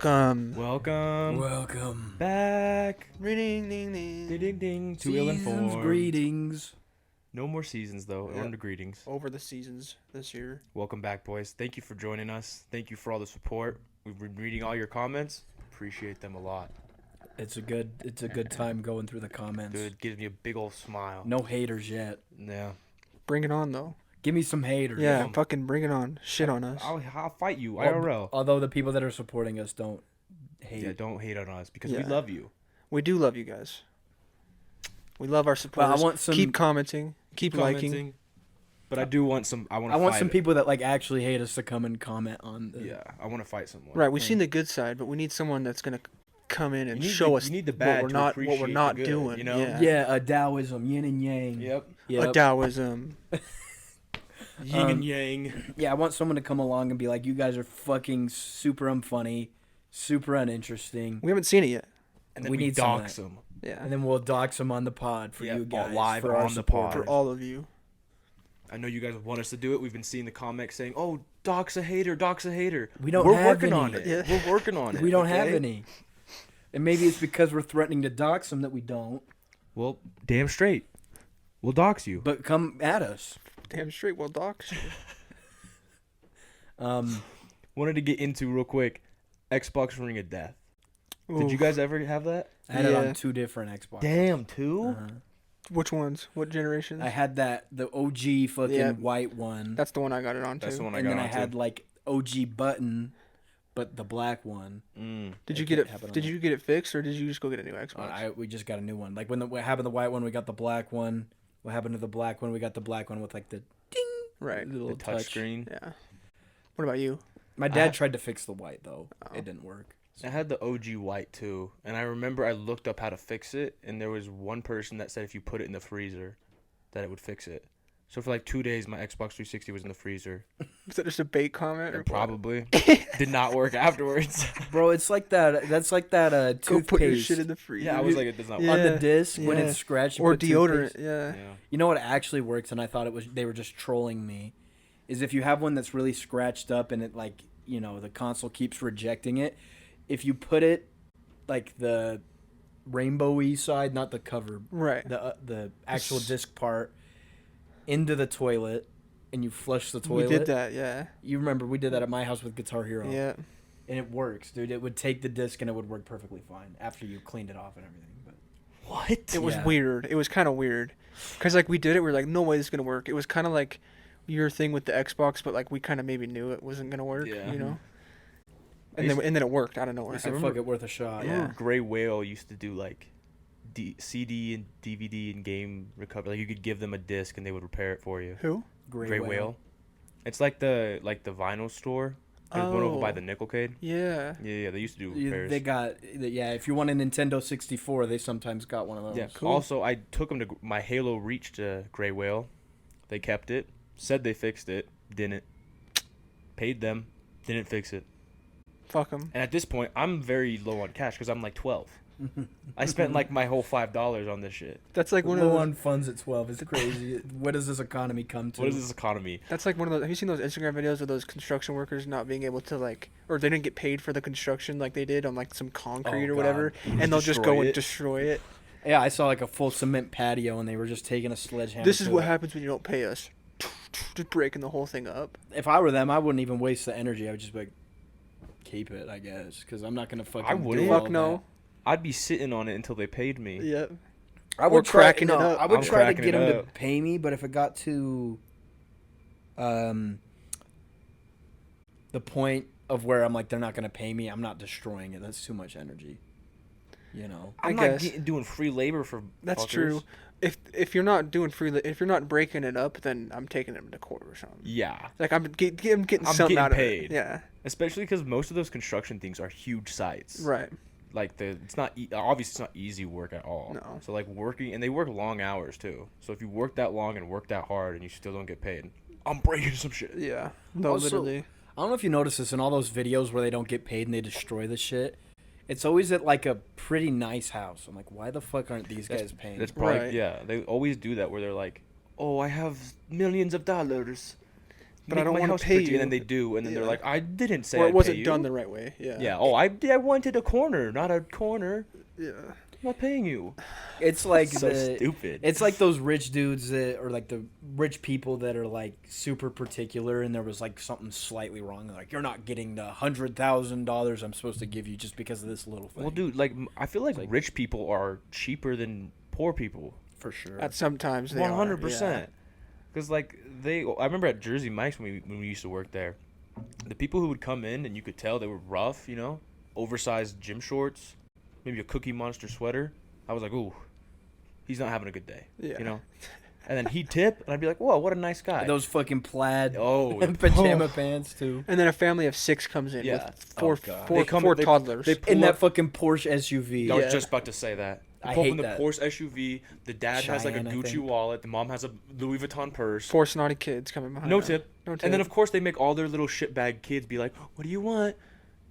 Welcome back. Ding, ding, Ding, ding. ding, ding. To Seasons ill-informed. greetings. No more seasons, though. Yep. On to greetings. Over the seasons this year. Welcome back, boys. Thank you for joining us. Thank you for all the support. We've been reading all your comments. Appreciate them a lot. It's a good time going through the comments. Good. Gives me a big old smile. No haters yet. Yeah. Bring it on, though. Give me some haters. Yeah, fucking bring it on. Shit on us. I'll fight you, Well, IRL. Although the people that are supporting us don't hate. Yeah, don't hate on us because Yeah. we love you. We do love you guys. We love our supporters. I want some. Keep commenting. Keep liking. Commenting. But I do want some. I I want some people that like actually hate us to come and comment on. Yeah, I want to fight someone. Right, we've seen the good side, but we need someone that's gonna come in and You need show the- us you need the bad what to we're appreciate not the good, doing. you know? Yeah. Yeah, a Taoism, yin and yang. Yep. Yep. A Taoism. Yin and yang. Yeah, I want someone to come along and be like, "You guys are fucking super unfunny, super uninteresting," We haven't seen it yet. And then We we need some of dox them. Yeah. and then we'll dox them on the pod for Yeah, you guys, live for our on the support. pod. For all of you. I know you guys want us to do it. We've been seeing the comments saying, "Oh, dox a hater, dox a hater." We don't We're have working any. on it. Yeah. We're working on it. We don't have okay? any. And maybe it's because we're threatening to dox them that we don't. Well, damn straight. We'll dox you. But come at us. Damn straight, well, docs. Wanted to get into real quick Xbox Ring of Death. Did you Oof. guys ever have that? I had it Yeah. on 2 different Xboxes. Damn, two? Uh-huh. Which ones? What generations? I had the OG fucking Yeah. white one. That's the one I got it on, too. That's the one I and got then on I had like OG button, but the black one. Did I you get can't it? have it on Did that. you get it fixed, or did you just go get a new Xbox? We just got a new one. Like what happened to the white one, we got the black one. What happened to the black one? We got the black one with like the ding Right. little The touch screen. Yeah. What about you? My dad tried to fix the white though. Oh. It didn't work. I had the OG white too, and I remember I looked up how to fix it, and there was one person that said if you put it in the freezer, that it would fix it. So for like 2 days, my Xbox 360 was in the freezer. Was that just a bait comment? Or And probably did not work afterwards. Bro, it's like that. That's like that Go toothpaste put your shit in the freezer. Yeah, I was like, it does not Yeah. work. on the disc when yeah. it's scratched. you Or put deodorant. toothpaste. Yeah. Yeah. You know what actually works, and I thought they were just trolling me, is if you have one that's really scratched up and it like the console keeps rejecting it. If you put it like the rainbowy side, not the cover, Right. the actual disc part, into the toilet, and you flush the We toilet. did that. Yeah. You remember we did that at my house with Guitar Hero. Yeah. And it works, dude. It would take the disc and it would work perfectly fine after you cleaned it off and everything. But What? It was Yeah. weird. It was kind of weird, cause like we did it. We were like, no way this is gonna work. It was kind of like your thing with the Xbox, but like we kind of maybe knew it wasn't gonna work. Yeah. You know. I And used then it worked out of nowhere. I said, remember- fuck it, worth a shot. I Yeah. remember Gray Whale used to do like CD and DVD and game recovery. Like you could give them a disc and they would repair it for you. Who? Gray Whale. It's like the vinyl store. There's one over by the Nickelcade. Yeah. Yeah, they used to do You- repairs. They got if you want a Nintendo 64, they sometimes got one of those. Yeah. Cool. Also, I took them to my Halo Reach to Gray Whale. They kept it. Said they fixed it. Didn't. Paid them. Didn't fix it. Fuck them. And at this point, I'm very low on cash because I'm like 12. I spent like my whole $5 on this shit. That's like one of Low those. on funds at 12 is crazy. What does this economy come to? What is this economy? That's like one of those. Have you seen those Instagram videos of those construction workers not being able to like, or they didn't get paid for the construction like they did on like some concrete Oh, or whatever, God. and they'll just Destroy go and it. destroy it. Yeah, I saw like a full cement patio and they were just taking a sledgehammer. This is to what it. happens when you don't pay us. Just breaking the whole thing up. If I were them, I wouldn't even waste the energy. I would just be like, keep it, I guess, because I'm not gonna fucking. I wouldn't. do all Fuck no. I'd be sitting on it until they paid me. Yep. that. I Or would try, cracking it no, up. I would I'm try to cracking get it them to up. pay me, but if it got to, the point of where I'm like they're not gonna pay me, I'm not destroying it. That's too much energy. You know. I'm I not guess. doing free labor for That's fuckers. true. If you're not doing if you're not breaking it up, then I'm taking them to court or something. Yeah. Like I'm getting I'm something getting out of paid. it. Yeah. Especially because most of those construction things are huge sites. Right. Like it's not obviously it's not easy work at all. No. So like working, and they work long hours too. So if you work that long and work that hard and you still don't get paid, I'm breaking some shit. Yeah. No, Also, literally. I don't know if you notice this in all those videos where they don't get paid and they destroy the shit. It's always at like a pretty nice house. I'm like, why the fuck aren't these guys paying? That's probably Right. yeah. They always do that where they're like, "Oh, I have millions of dollars." But I don't my wanna house pay pretty," you. and then they do, and then they're Yeah. like, "I didn't say Or I'd it pay wasn't you." done the right way. Yeah. Yeah. Oh, I wanted a corner, not a corner. Yeah. I'm not paying you. It's like So stupid. It's like those rich dudes that, or like the rich people that are like super particular, and there was like something slightly wrong. Like, you're not getting the $100,000 I'm supposed to give you just because of this little thing. Well, dude, like I feel like like- rich people are cheaper than poor people. for sure. At sometimes they 100%. Because like I remember at Jersey Mike's when we used to work there, the people who would come in and you could tell they were rough, you know, oversized gym shorts, maybe a Cookie Monster sweater. I was like, ooh, he's not having a good day, Yeah. you know. And then he'd tip, and I'd be like, whoa, what a nice guy. Those fucking plaid Oh, pajama pants too. And then a family of 6 comes in Yeah. with four, Oh, God. four, They come- four they- toddlers. they pull In that up- fucking Porsche SUV. I Yeah. was just about to say that. They I pull up hate in the that. Porsche SUV. The dad has like a Cheyenne, I Gucci think. wallet. The mom has a Louis Vuitton purse. 4 snotty kids coming behind. No them. tip. No tip. And then of course they make all their little shitbag kids be like, "What do you want?"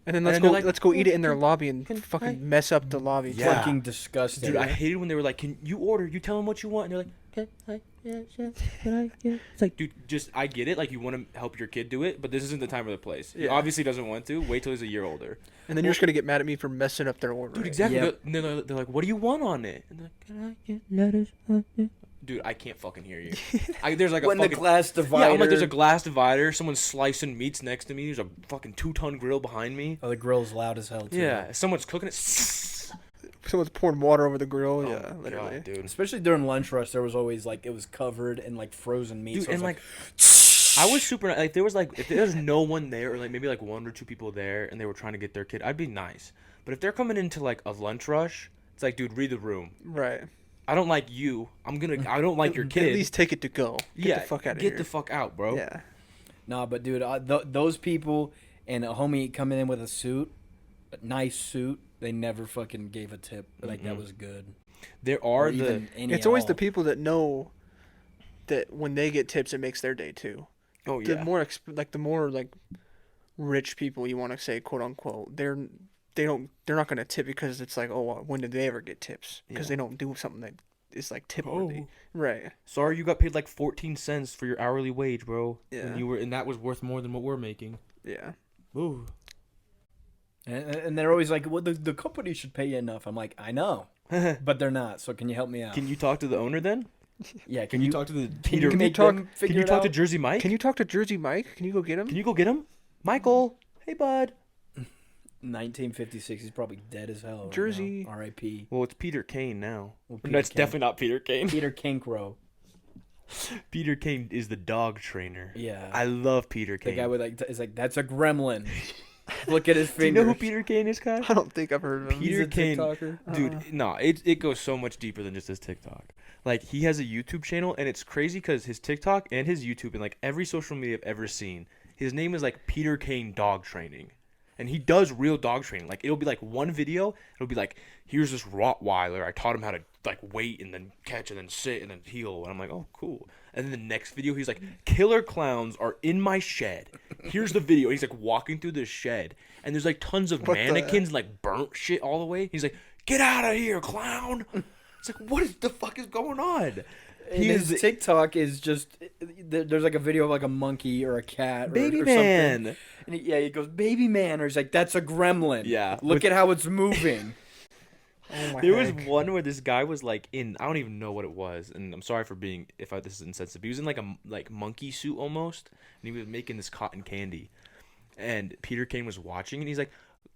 And then and let's then go. they're like, let's go eat it in their lobby and can fucking I- mess up the lobby. Yeah. Fucking disgusting. Dude, I hated when they were like, "Can you order? You tell them what you want," and they're like, "Can I? Yeah, sure. Can I? Yeah." It's like, dude, just I get it. Like you want to help your kid do it, but this isn't the time or the place. He Yeah. obviously doesn't want to. Wait till he's a year older. And then you're just gonna get mad at me for messing up their order. Dude, exactly. Yep. They're like, "What do you want on it?" And they're like, "Can I get lettuce on it?" Dude, I can't fucking hear you. There's like a when fucking the glass divider. yeah. I'm like, there's a glass divider. Someone's slicing meats next to me. There's a fucking 2-ton grill behind me. Oh, the grill's loud as hell too. Yeah, someone's cooking it. Someone's pouring water over the grill. Oh Yeah, my literally. God, dude. Especially during lunch rush, there was always like it was covered in like frozen meat. Dude, so it and was like, I was super like there was like if there was no one there or like maybe like 1 or 2 people there and they were trying to get their kid, I'd be nice. But if they're coming into like a lunch rush, it's like, dude, read the room. Right. I don't like you. I don't like your kid. At least take it to go. Get yeah, the fuck out of get here. the fuck out, bro. Yeah. Nah, but dude, those people and a homie coming in with a suit, a nice suit, they never fucking gave a tip. Like that was good. There Or are the even any It's at always all. the people that know that when they get tips, it makes their day too. oh The yeah. more the more like rich people you want to say, quote unquote, they're not gonna tip because it's like, oh, when did they ever get tips? Because Yeah. they don't do something that is like tip worthy. Oh. Right. Sorry, you got paid like 14 cents for your hourly wage, bro. Yeah. And that was worth more than what we're making. Yeah. Ooh. And they're always like, well, the company should pay you enough. I'm like, I know, but they're not. So can you help me out? Can you talk to the owner then? yeah, Can you talk to the Can Peter? you make talk- them Can figure you it talk to out? Jersey Mike? Can you talk to Jersey Mike? Can you go get him? Can you go get him? Michael. Hey, bud. 1956. He's probably dead as hell. right now. Jersey. R.I.P. Well, it's Peter Kane now. Well, No, Peter it's Kane. definitely not Peter Kane. Peter Kinkrow. Peter Kane is the dog trainer. Yeah. I love Peter The Kane. guy with like is like, that's a gremlin. Look at his Do you fingers. know who Peter Kane is, Kai? I don't think I've heard of him. Peter He's a Kane, TikToker. dude. No, it goes so much deeper than just his TikTok. Like he has a YouTube channel, and it's crazy because his TikTok and his YouTube and like every social media I've ever seen, his name is like Peter Kane Dog Training, and he does real dog training. Like it'll be like one video, it'll be like, here's this Rottweiler. I taught him how to like wait and then catch and then sit and then heel, and I'm like, oh cool. And then the next video, he's like, killer clowns are in my shed. Here's the video. He's like walking through the shed, and there's like tons of What the mannequins and like burnt shit all the way. He's like, get out of here, clown. It's like, what is the fuck is going on? And his TikTok is just there's like a video of like a monkey or a cat or, Baby or man. something. And he goes baby man, or he's like, that's a gremlin. Yeah. Look at how it's moving. Oh my There was heck. one where this guy was like in, I don't even know what it was, and I'm sorry for being this is insensitive. He was in like a monkey suit almost, and he was making this cotton candy, and Peter Kane was watching, and he's like,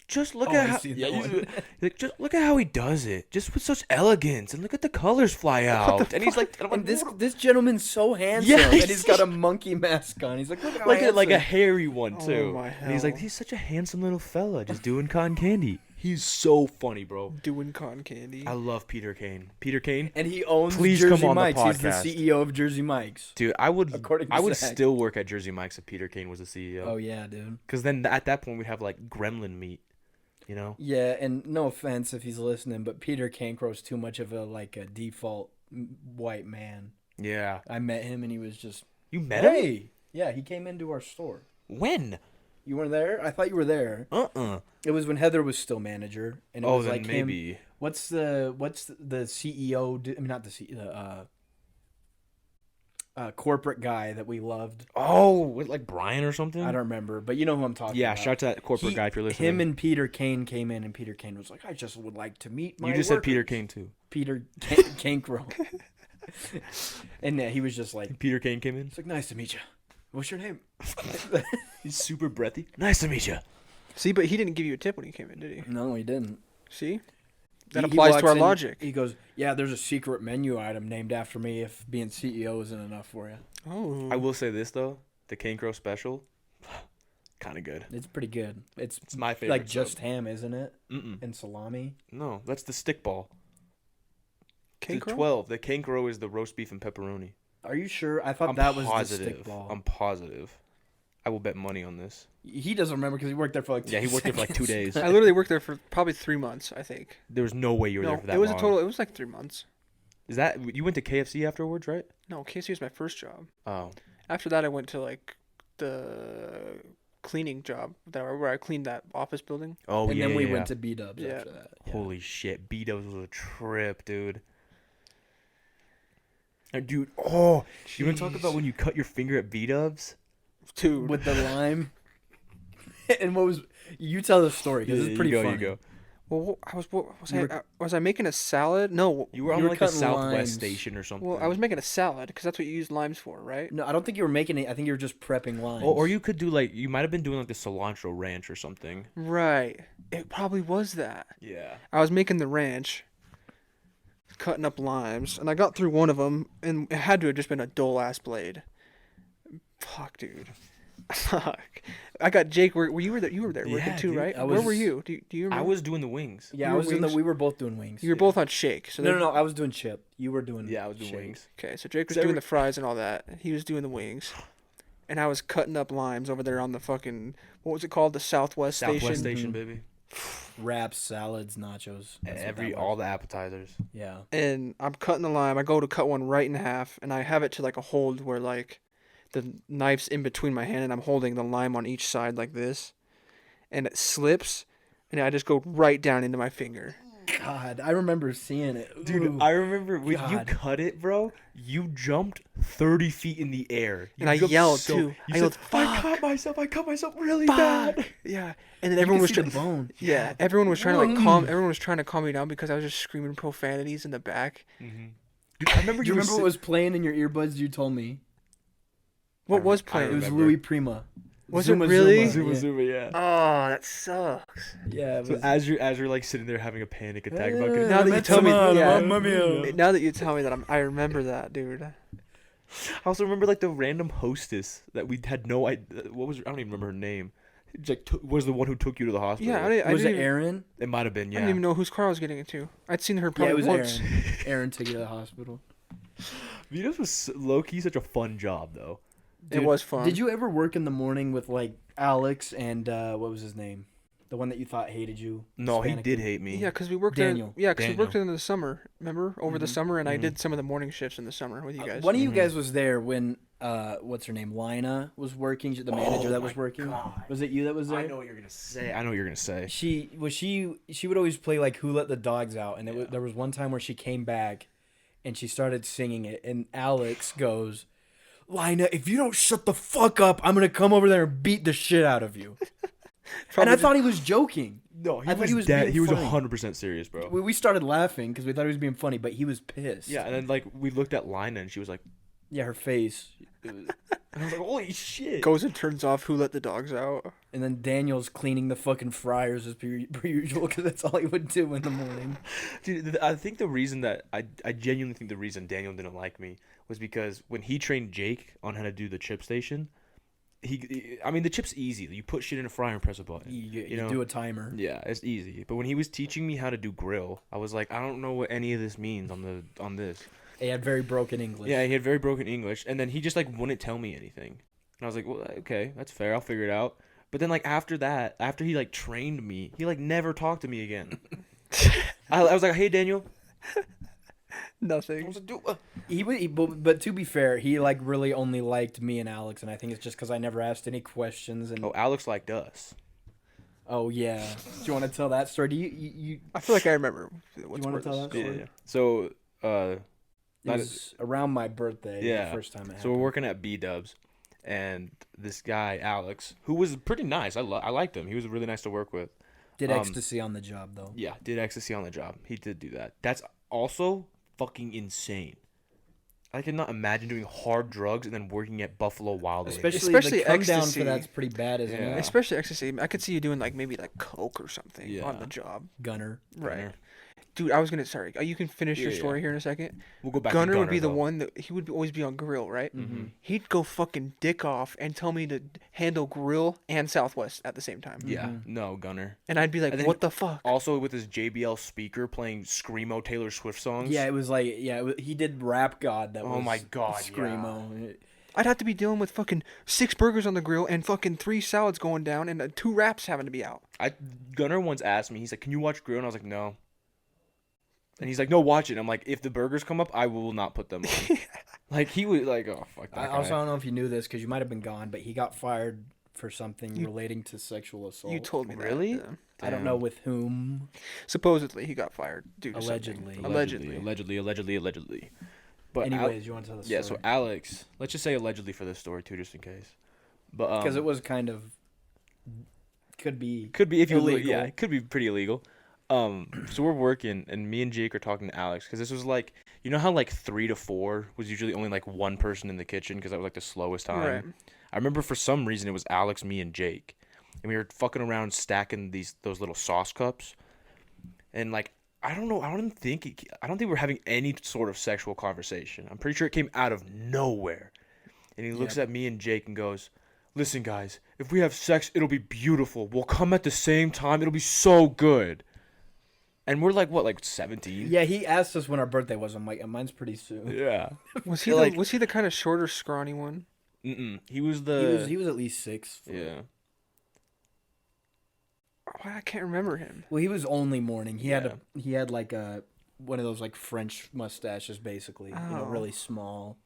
just look Oh, at I've how seen yeah, that he's one. like, just look at how he does it, just with such elegance, and look at the colors fly out, and he's like, and I'm And like, this gentleman's so handsome, Yeah, and he's got a monkey mask on. He's like, look at how like handsome. a hairy one Oh too, my and he's like, hell. he's such a handsome little fella, just doing cotton candy. He's so funny, bro. doing cotton candy. I love Peter Kane. Peter Kane. And he owns Please Jersey come on the Mike's. He's the podcast. CEO of Jersey Mike's. Dude, I would According to I would Zach. still work at Jersey Mike's if Peter Kane was the CEO. Oh yeah, dude. Because then at that point we'd have like gremlin meat, you know? Yeah, and no offense if he's listening, but Peter Cankrow's too much of a default white man. Yeah. I met him and he was just You met him? hey. Yeah, he came into our store. When? You weren't there? I thought you were there. It was when Heather was still manager, and it Oh, was then like him. maybe. What's the CEO? I mean, not the CEO. corporate guy that we loved. Oh, with like Brian or something. I don't remember, but you know who I'm talking Yeah, about. shout out to that corporate guy if you're listening. Him and Peter Kane came in, and Peter Kane was like, "I just would like to meet my." You just workers. said Peter Kane too. Peter Cankro. And he was just like, Peter Kane came in. "It's like nice to meet you. What's your name?" He's super breathy. Nice to meet you. See, but he didn't give you a tip when he came in, did he? No, he didn't. See? That He applies walks to our in, logic. He goes, "Yeah, there's a secret menu item named after me if being CEO isn't enough for you." Oh. I will say this though, the Cane Crow special, kind of good. It's pretty good. It's It's my favorite. like just ham, isn't it? Mm-mm. And salami. No, that's the stick ball. Cane The Crow? 12. The Cane Crow is the roast beef and pepperoni. Are you sure? I thought I'm that was positive. the stick ball. I'm positive. I will bet money on this. He doesn't remember because he worked there for like 2 Yeah, he worked there for like 2 seconds. days. I literally worked there for probably 3 months, I think. There was no way you were No, there for that it was long. a total. It was like 3 months. Is that you went to KFC afterwards, right? No, KC was my first job. Oh, After that, I went to like the cleaning job where I cleaned that office building. oh And yeah. then we yeah, went yeah. to B-Dubs Yeah. after that. Yeah. Holy shit, B-Dubs was a trip, dude. Dude, you want to talk about when you cut your finger at B-Dubs? Dude. With the lime. And what was... You tell the story because it's pretty funny. You go. Well, You was I making a salad? No. You were on You were like a cutting Southwest limes. station or something. Well, I was making a salad because that's what you use limes for, right? No, I don't think you were making it. I think you were just prepping limes. Or you could do like you might have been doing like the cilantro ranch or something. Right. It probably was that. Yeah. I was making the ranch, cutting up limes, and I got through one of them, and it had to have just been a dull ass blade. Fuck, dude. Fuck. I got Jake. Were you there? You were there working Yeah, too, dude. right? I Where were was- you? Do you remember? I was doing the wings. Yeah, You I were was in the... wings? We were both doing wings. You were both on shake. So No, I was doing chip. You were doing... Yeah, I was doing shake. wings. Okay, so Jake was So doing every- the fries and all that. He was doing the wings. And I was cutting up limes over there on the fucking, what was it called? The Southwest Station. Southwest Station, Mhm. baby. Wraps, salads, nachos. That's what that All was. the appetizers. Yeah. And I'm cutting the lime. I go to cut one right in half, and I have it to like a hold where like the knife's in between my hand, and I'm holding the lime on each side like this. And it slips, and I just go right down into my finger. God, I remember seeing it. Dude, Ooh. I remember when you God. cut it, bro. You jumped 30 feet in the air. You And I jumped yelled, so- too. You I said, yelled, I "Fuck! cut myself really Fuck!" bad. Yeah. And then You everyone could was see trying. the bone. Yeah, everyone was trying to like Mm. calm. Everyone was trying to calm me down because I was just screaming profanities in the back. Mm-hmm. Dude, I remember Do you remember what was playing in your earbuds? You told me What was I playing? it was remember. Louis Prima. Was Zuma it really? Zuma, Zuma, yeah. yeah. Oh, that sucks. Yeah, it So was. as you're like sitting there having a panic attack about getting Now that you tell me, yeah. yeah. Now that you tell me that, I remember that, dude. I also remember like the random hostess that we had no idea. What was I don't even remember her name. Like was the one who took you to the hospital. Yeah, I Was didn't it even, Aaron? It might have been. I Yeah. didn't even know whose car I was getting into. I'd seen her Yeah, probably it was once. Aaron. Aaron took you to the hospital. Vito's was low key such a fun job though. It was fun. Did you ever work in the morning with like Alex and what was his name? The one that you thought hated you? No, he Hispanic did dude? hate me. Yeah, because we worked Daniel. there. Yeah, because we worked Daniel. in the summer. Remember over the Mhm. summer, and I Mhm. did some of the morning shifts in the summer with you guys. One of you Mhm. guys was there when what's her name? Lina was working. The manager that was my working. God. Was it you that was there? I know what you're gonna say. She would always play like "Who Let the Dogs Out," and Yeah. there was one time where she came back, and she started singing it, and Alex goes, "Lina, if you don't shut the fuck up, I'm gonna come over there and beat the shit out of you." And I thought he was joking. No, I thought he was being He was funny. 100% serious, bro. We started laughing because we thought he was being funny, but he was pissed. Yeah, and then like we looked at Lina and she was like, Yeah, her face. and I was like, holy shit. goes and turns off Who Let the Dogs Out. And then Daniel's cleaning the fucking fryers as per usual because that's all he would do in the morning. Dude, I think the reason that I genuinely think the reason Daniel didn't like me was because when he trained Jake on how to do the chip station, I mean the chip's easy. You put shit in a fryer and press a button. You know? do a timer. Yeah, it's easy. But when he was teaching me how to do grill, I was like, I don't know what any of this means on this. He had very broken English. Yeah, he had very broken English, and then he just like wouldn't tell me anything. And I was like, well, okay, that's fair. I'll figure it out. But then like after that, after he like trained me, he like never talked to me again. I was like, hey Daniel. I Nothing. was like, dude, But to be fair, he like really only liked me and Alex, and I think it's just because I never asked any questions. And oh, Alex liked us. oh yeah, do you want to tell that story? Do you I feel like I remember. wanna tell that Yeah, story? yeah. So, It was around my birthday. Yeah. The first time it happened. So we're working at B-Dubs, and this guy Alex, who was pretty nice. I liked him. He was really nice to work with. Did ecstasy on the job though. Yeah, did ecstasy on the job. He did do that. That's also fucking insane. I cannot imagine doing hard drugs and then working at Buffalo Wild Wings. Especially the come down ecstasy. for that's pretty bad, isn't Yeah. it? Especially ecstasy. I could see you doing like maybe like coke or something Yeah. on the job. Gunner. Right. Dude, I was gonna. Sorry, you can finish your story here in a second. We'll go back. Gunner to would be the though. one that he would always be on grill, right? Mm-hmm. He'd go fucking dick off and tell me to handle grill and Southwest at the same time. Yeah, no Gunner. And I'd be like, And then what the fuck? Also with his JBL speaker playing screamo Taylor Swift songs. Yeah, it was like he did Rap God. That Oh was my God, screamo. I'd have to be dealing with fucking 6 burgers on the grill and fucking 3 salads going down and 2 wraps having to be out. Gunner once asked me, he's like, "Can you watch grill?" And I was like, "No." And he's like, "No, watch it." And I'm like, "If the burgers come up, I will not put them on." Like he was like, "Oh fuck that I guy." also don't know if you knew this because you might have been gone, but he got fired for something relating to sexual assault. You told me Really? that. Yeah. I don't know with whom. Supposedly he got fired due to Allegedly. something. Allegedly. Allegedly. But Anyways, you want to tell the story? yeah, so Alex, let's just say allegedly for this story too, just in case. But because it was kind of could be if you illegal. yeah, it could be pretty illegal. So we're working, and me and Jake are talking to Alex because this was like, you know how like 3 to 4 was usually only like one person in the kitchen because that was like the slowest time. Right. I remember for some reason it was Alex, me, and Jake, and we were fucking around stacking those little sauce cups, and like I don't know, I don't think we're having any sort of sexual conversation. I'm pretty sure it came out of nowhere, and he looks at me and Jake and goes, "Listen, guys, if we have sex, it'll be beautiful. We'll come at the same time. It'll be so good." And we're like, what, like 17? Yeah, he asked us when our birthday was. I'm like, mine's pretty soon. Yeah. Was he Like- was he the kind of shorter, scrawny one? Mm-mm. He was the. He was at least 6. Yeah. Oh, I can't remember him. Well, he was only morning. He had like a one of those like French mustaches, basically. Oh. Really small,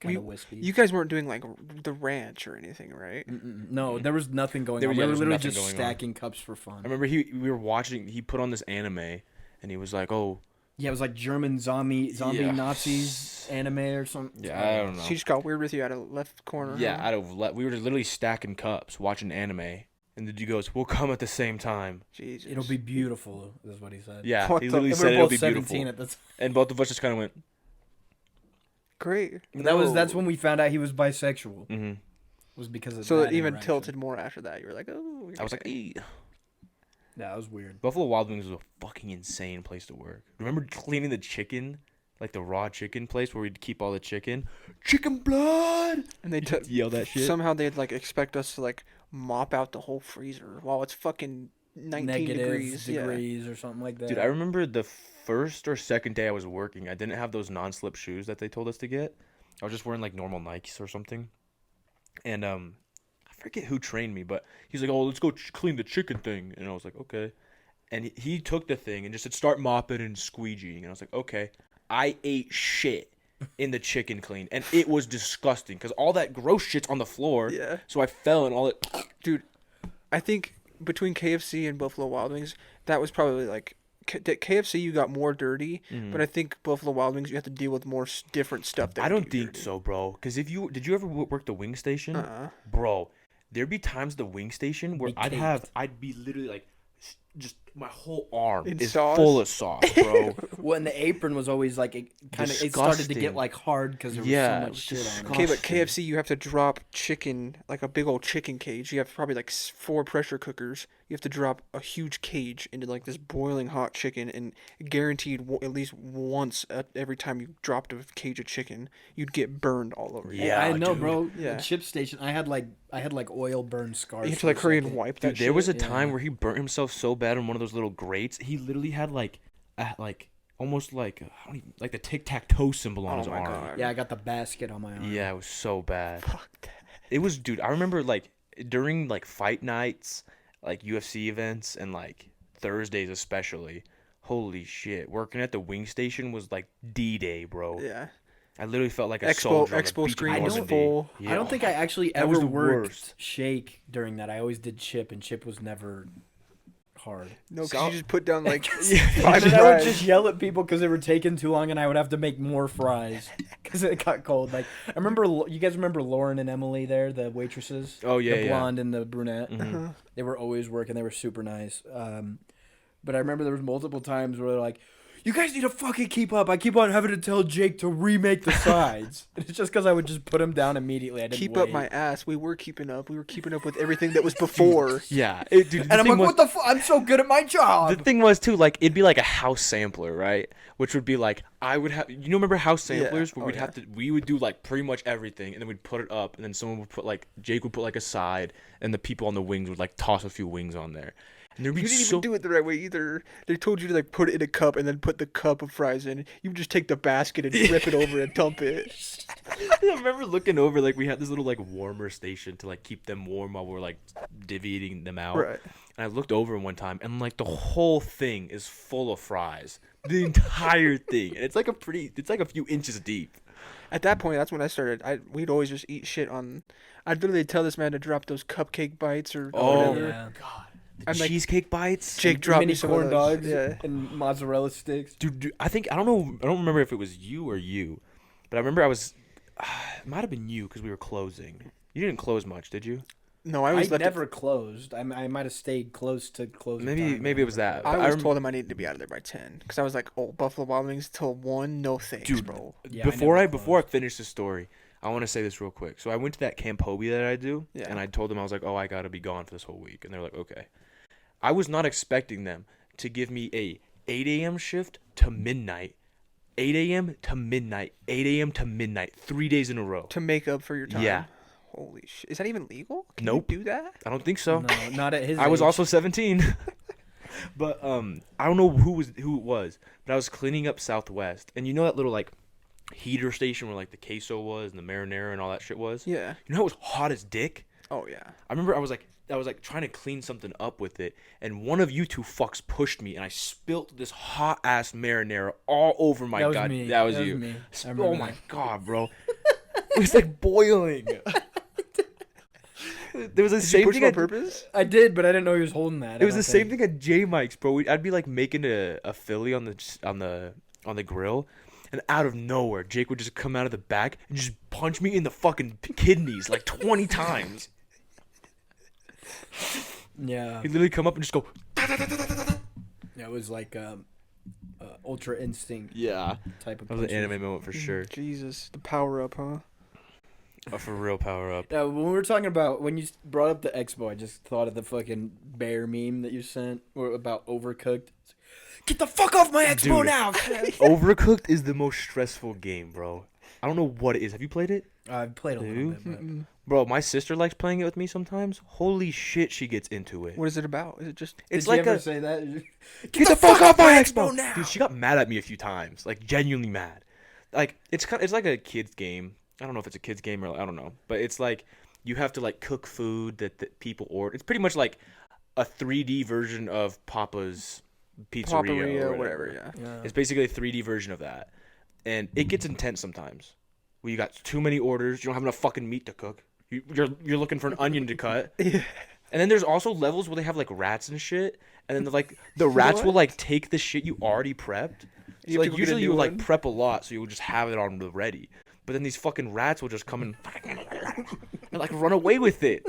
kind of wispy. You guys weren't doing like the ranch or anything, right? No, there was nothing going on. We there were was literally nothing just going on. stacking cups for I fun. remember we were watching. He put on this anime, and he was like, "Oh, Yeah, it was like German zombie Yeah. Nazis anime or something. yeah, I don't know." She just got weird with you out of left corner. Yeah, huh? we were literally stacking cups, watching anime, and the dude goes, "We'll come at the same time." Jesus. It'll be beautiful, is what he said. Yeah, What he the- literally And we said were it'll both be 17 beautiful, at the time. and both of us just kind of went, great. That's when we found out he was bisexual. "Mm-hmm." Was because of So that it even interaction. tilted more after that. You were like, oh. I was like, "Eee." Yeah, that was weird. Buffalo Wild Wings was a fucking insane place to work. Remember cleaning the chicken, like the raw chicken place where we'd keep all the chicken blood, and they took yell that shit. somehow they'd like expect us to like mop out the whole freezer while it's fucking 19 Negative degrees. or something like that. Dude, I remember the first or second day I was working, I didn't have those non-slip shoes that they told us to get. I was just wearing like normal Nikes or something. And I forget who trained me, but he's like, "Oh, let's go clean the chicken thing." And I was like, "Okay." And he took the thing and just said, "Start mopping and squeegeeing." And I was like, "Okay." I ate shit in the chicken clean, and it was disgusting because all that gross shit's on the floor. Yeah. So I fell and all it. Dude, I think between KFC and Buffalo Wild Wings, that was probably like KFC you got more dirty, but I think Buffalo Wild Wings you have to deal with more different stuff. That I would don't get think dirty. so, bro. Because did you ever work the wing station, bro? There'd be times at the wing station where Be I'd be literally like, just my whole arm In is sauce? full of sauce, bro. Well, and the apron was always like it started to Disgusting. get like hard because there was Yeah, so it much was shit on it. Okay, but Disgusting. KFC you have to drop chicken like a big old chicken cage. You have probably like 4 pressure cookers. You have to drop a huge cage into like this boiling hot chicken, and guaranteed at least once every time you dropped a cage of chicken, you'd get burned all over. you. Yeah, I know, dude. bro. Yeah. The chip station, I had like oil burn scars. You have to for like a hurry and second. wipe that. Dude, there was a shit. time where he burnt himself so bad on one of those little grates. He literally had almost like I don't even, like the tic-tac-toe symbol on Oh his my arm. God. Yeah, I got the basket on my arm. Yeah, it was so bad. Fuck that. It was, dude. I remember like during like fight nights, like UFC events, and like Thursdays especially. Holy shit! Working at the wing station was like D-Day, bro. Yeah. I literally felt like a Expo soldier on the Expo beach of screen was Normandy. full. Yeah. I don't think I actually That was ever the worked worst. shake during that. I always did chip, and chip was never hard. No, because So- you just put down like And 5 then I would fries. just yell at people because they were taking too long, and I would have to make more fries because it got cold. Like I remember, you guys remember Lauren and Emily there, the waitresses. Oh, yeah, the yeah. blonde and the brunette. Mhm. They were always working. They were super nice. But I remember there was multiple times where they're like, "You guys need to fucking keep up. I keep on having to tell Jake to remake the sides." And it's just because I would just put them down immediately. I didn't Keep wait. up my ass. We were keeping up. We were keeping up with everything that was before. Yeah, dude. And I'm like, "What the fuck? I'm so good at my job." The thing was too, like, it'd be like a house sampler, right? Which would be like, I would have, remember house samplers where Oh, we'd have to, we would do like pretty much everything, and then we'd put it up, and then someone would put like, Jake would put like a side, and the people on the wings would like toss a few wings on there, and there'd be You didn't so. even do it the right way either. They told you to like put it in a cup and then put the cup of fries in. You would just take the basket and rip it over and dump it. I remember looking over, like, we had this little like warmer station to like keep them warm while we're like divvying them out. Right. And I looked over one time, and like the whole thing is full of fries, the entire thing, and it's like a few inches deep. At that point, that's when I started. We'd always just eat shit on. I'd literally tell this man to drop those cupcake bites or Oh, whatever. yeah. God, the I'm like, cheesecake bites. Jake dropped Mini me some corn of those. dogs Yeah. and mozzarella sticks. Dude, I don't remember if it was you or you, but I remember it might have been you because we were closing. You didn't close much, did you? No, I I was left. never closed. I might have stayed close to closing. Maybe it was that. I but was rem- told him I needed to be out of there by 10 because I was like, "Oh, Buffalo Wild Wings till 1? No thanks, Dude, bro." Yeah, before I I never finish the story, I want to say this real quick. So I went to that Camp Hobie that I do, Yeah. and I told them, I was like, "Oh, I gotta be gone for this whole week," and they're like, "Okay." I was not expecting them to give me a 8 a.m. shift to midnight, 8 a.m. to midnight, 8 a.m. to midnight, 3 days in a row. To make up for your time. Yeah. Holy shit! Is that even legal? Can Nope. you do that? I don't think so. No, not at his. I was age. also 17. But I don't know who it was, but I was cleaning up Southwest, and you know that little like heater station where like the queso was and the marinara and all that shit was. Yeah. You know how it was hot as dick. Oh yeah. I remember I was like trying to clean something up with it, and one of you two fucks pushed me, and I spilt this hot ass marinara all over my That was god. me. That was That was you. me. I Oh remember my that. god, bro! It was like boiling. There was the Did you same push thing. on at- I did, but I didn't know he was holding that. It was the same thing at J Mike's, bro. I'd be like making a Philly on the grill, and out of nowhere, Jake would just come out of the back and just punch me in the fucking kidneys like 20 times. Yeah, He'd literally come up and just go. it was like Ultra Instinct Yeah, type of. that was an punches. anime moment for sure. Jesus, the power up, huh? A for real power up. When we were talking about when you brought up the Expo, I just thought of the fucking bear meme that you sent about Overcooked. Get the fuck off my Expo Dude. now! Overcooked is the most stressful game, bro. I don't know what it is. Have you played it? I've played a little Dude. bit, but Bro, my sister likes playing it with me sometimes. Holy shit, she gets into it. What is it about? Is it just? It's did like you ever a say that? get the fuck off my Expo now! Dude, she got mad at me a few times, like genuinely mad. Like it's like a kid's game. I don't know if it's a kid's game or I don't know, but it's like you have to like cook food that people order. It's pretty much like a 3D version of Papa's Pizzeria Paparia or or whatever. whatever, yeah. Yeah. It's basically a 3D version of that, and it gets intense sometimes. Where you got too many orders, you don't have enough fucking meat to cook. You're looking for an onion to cut. Yeah. And then there's also levels where they have like rats and shit, and then the rats will like take the shit you already prepped. You So have like to go get a usually new you like one? prep a lot, so you will just have it on the ready. But then these fucking rats will just come and like run away with it.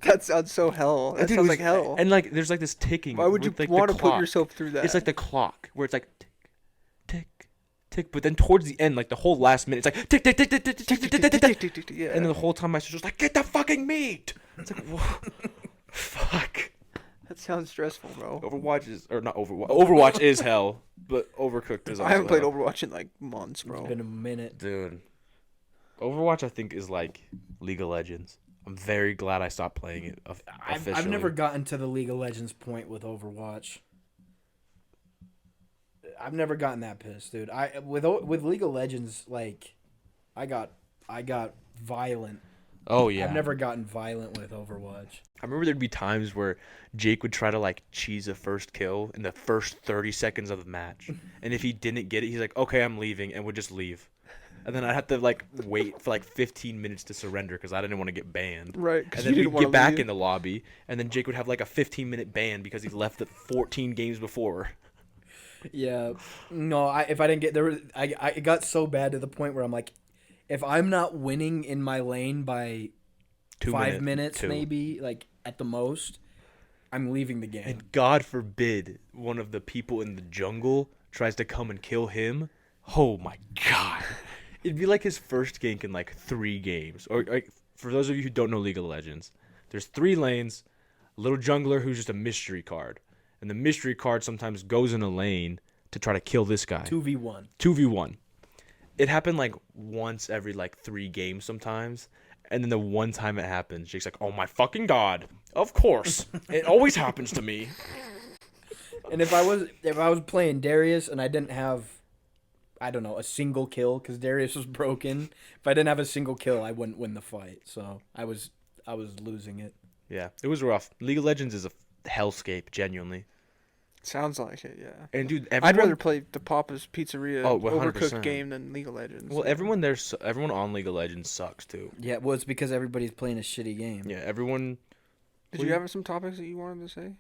That sounds so hell. That Dude, it sounds was- like hell. And like there's like this ticking. Why would you with, like, the want to put clock. yourself through that? It's like the clock where it's like tick, tick, tick. But then towards the end, like the whole last minute, it's like tick, tick, tick, tick, tick, tick, tick, tick, tick, tick, tick, tick. yeah. And then the whole time my sister's like, "Get the fucking meat!" It's like, whoa, fuck. That sounds stressful, bro. Overwatch is or not Overwatch. Overwatch is hell, but Overcooked is. Also I haven't played hell. Overwatch in like months, bro. It's been a minute. Dude, Overwatch I think is like League of Legends. I'm very glad I stopped playing it officially. I've never gotten to the League of Legends point with Overwatch. I've never gotten that pissed, dude. With League of Legends, like, I got violent. Oh yeah. I've never gotten violent with Overwatch. I remember there'd be times where Jake would try to like cheese a first kill in the first 30 seconds of the match, and if he didn't get it, he's like, "Okay, I'm leaving," and would just leave. and then I'd have to like wait for like 15 minutes to surrender because I didn't want to get banned. Right. And then we'd get back in the lobby, and then Jake would have like a 15-minute ban because he left at 14 games before. Yeah. No, if I didn't get there, it got so bad to the point where I'm like, if I'm not winning in my lane by 5 minutes, maybe like at the most, I'm leaving the game. And God forbid one of the people in the jungle tries to come and kill him. Oh my God. It'd be like his first gank in like 3 games. Or like, for those of you who don't know League of Legends, there's 3 lanes, a little jungler who's just a mystery card. And the mystery card sometimes goes in a lane to try to kill this guy. 2v1. 2v1. It happened like once every like 3 games sometimes. And then the one time it happens, Jake's like, oh my fucking God. Of course. It always happens to me. And if I was playing Darius and I didn't have, I don't know, a single kill because Darius was broken, if I didn't have a single kill, I wouldn't win the fight. So I was losing it. Yeah, it was rough. League of Legends is a hellscape, genuinely. Sounds like it, yeah. And dude, I'd rather play the Papa's Pizzeria 100%. Overcooked game than League of Legends. Well, everyone on League of Legends sucks too. Yeah, well, it's because everybody's playing a shitty game. Yeah, everyone. Did you have some topics that you wanted to say,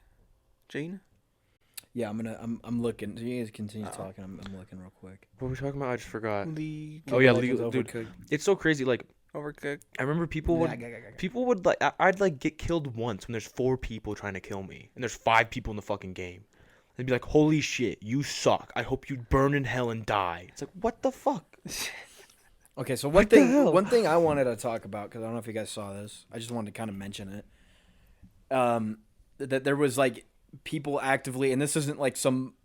Gene? Yeah, I'm looking. So you guys continue talking. I'm looking real quick. What were we talking about? I just forgot. League. Oh yeah, Legends League. Dude, Overcooked. it's so crazy. Like Overcooked. I remember people would like I'd like get killed once when there's 4 people trying to kill me and there's 5 people in the fucking game. They'd be like, holy shit, you suck. I hope you burn in hell and die. It's like, what the fuck? Okay, so one thing I wanted to talk about, because I don't know if you guys saw this. I just wanted to kind of mention it. That there was like people actively, and this isn't like some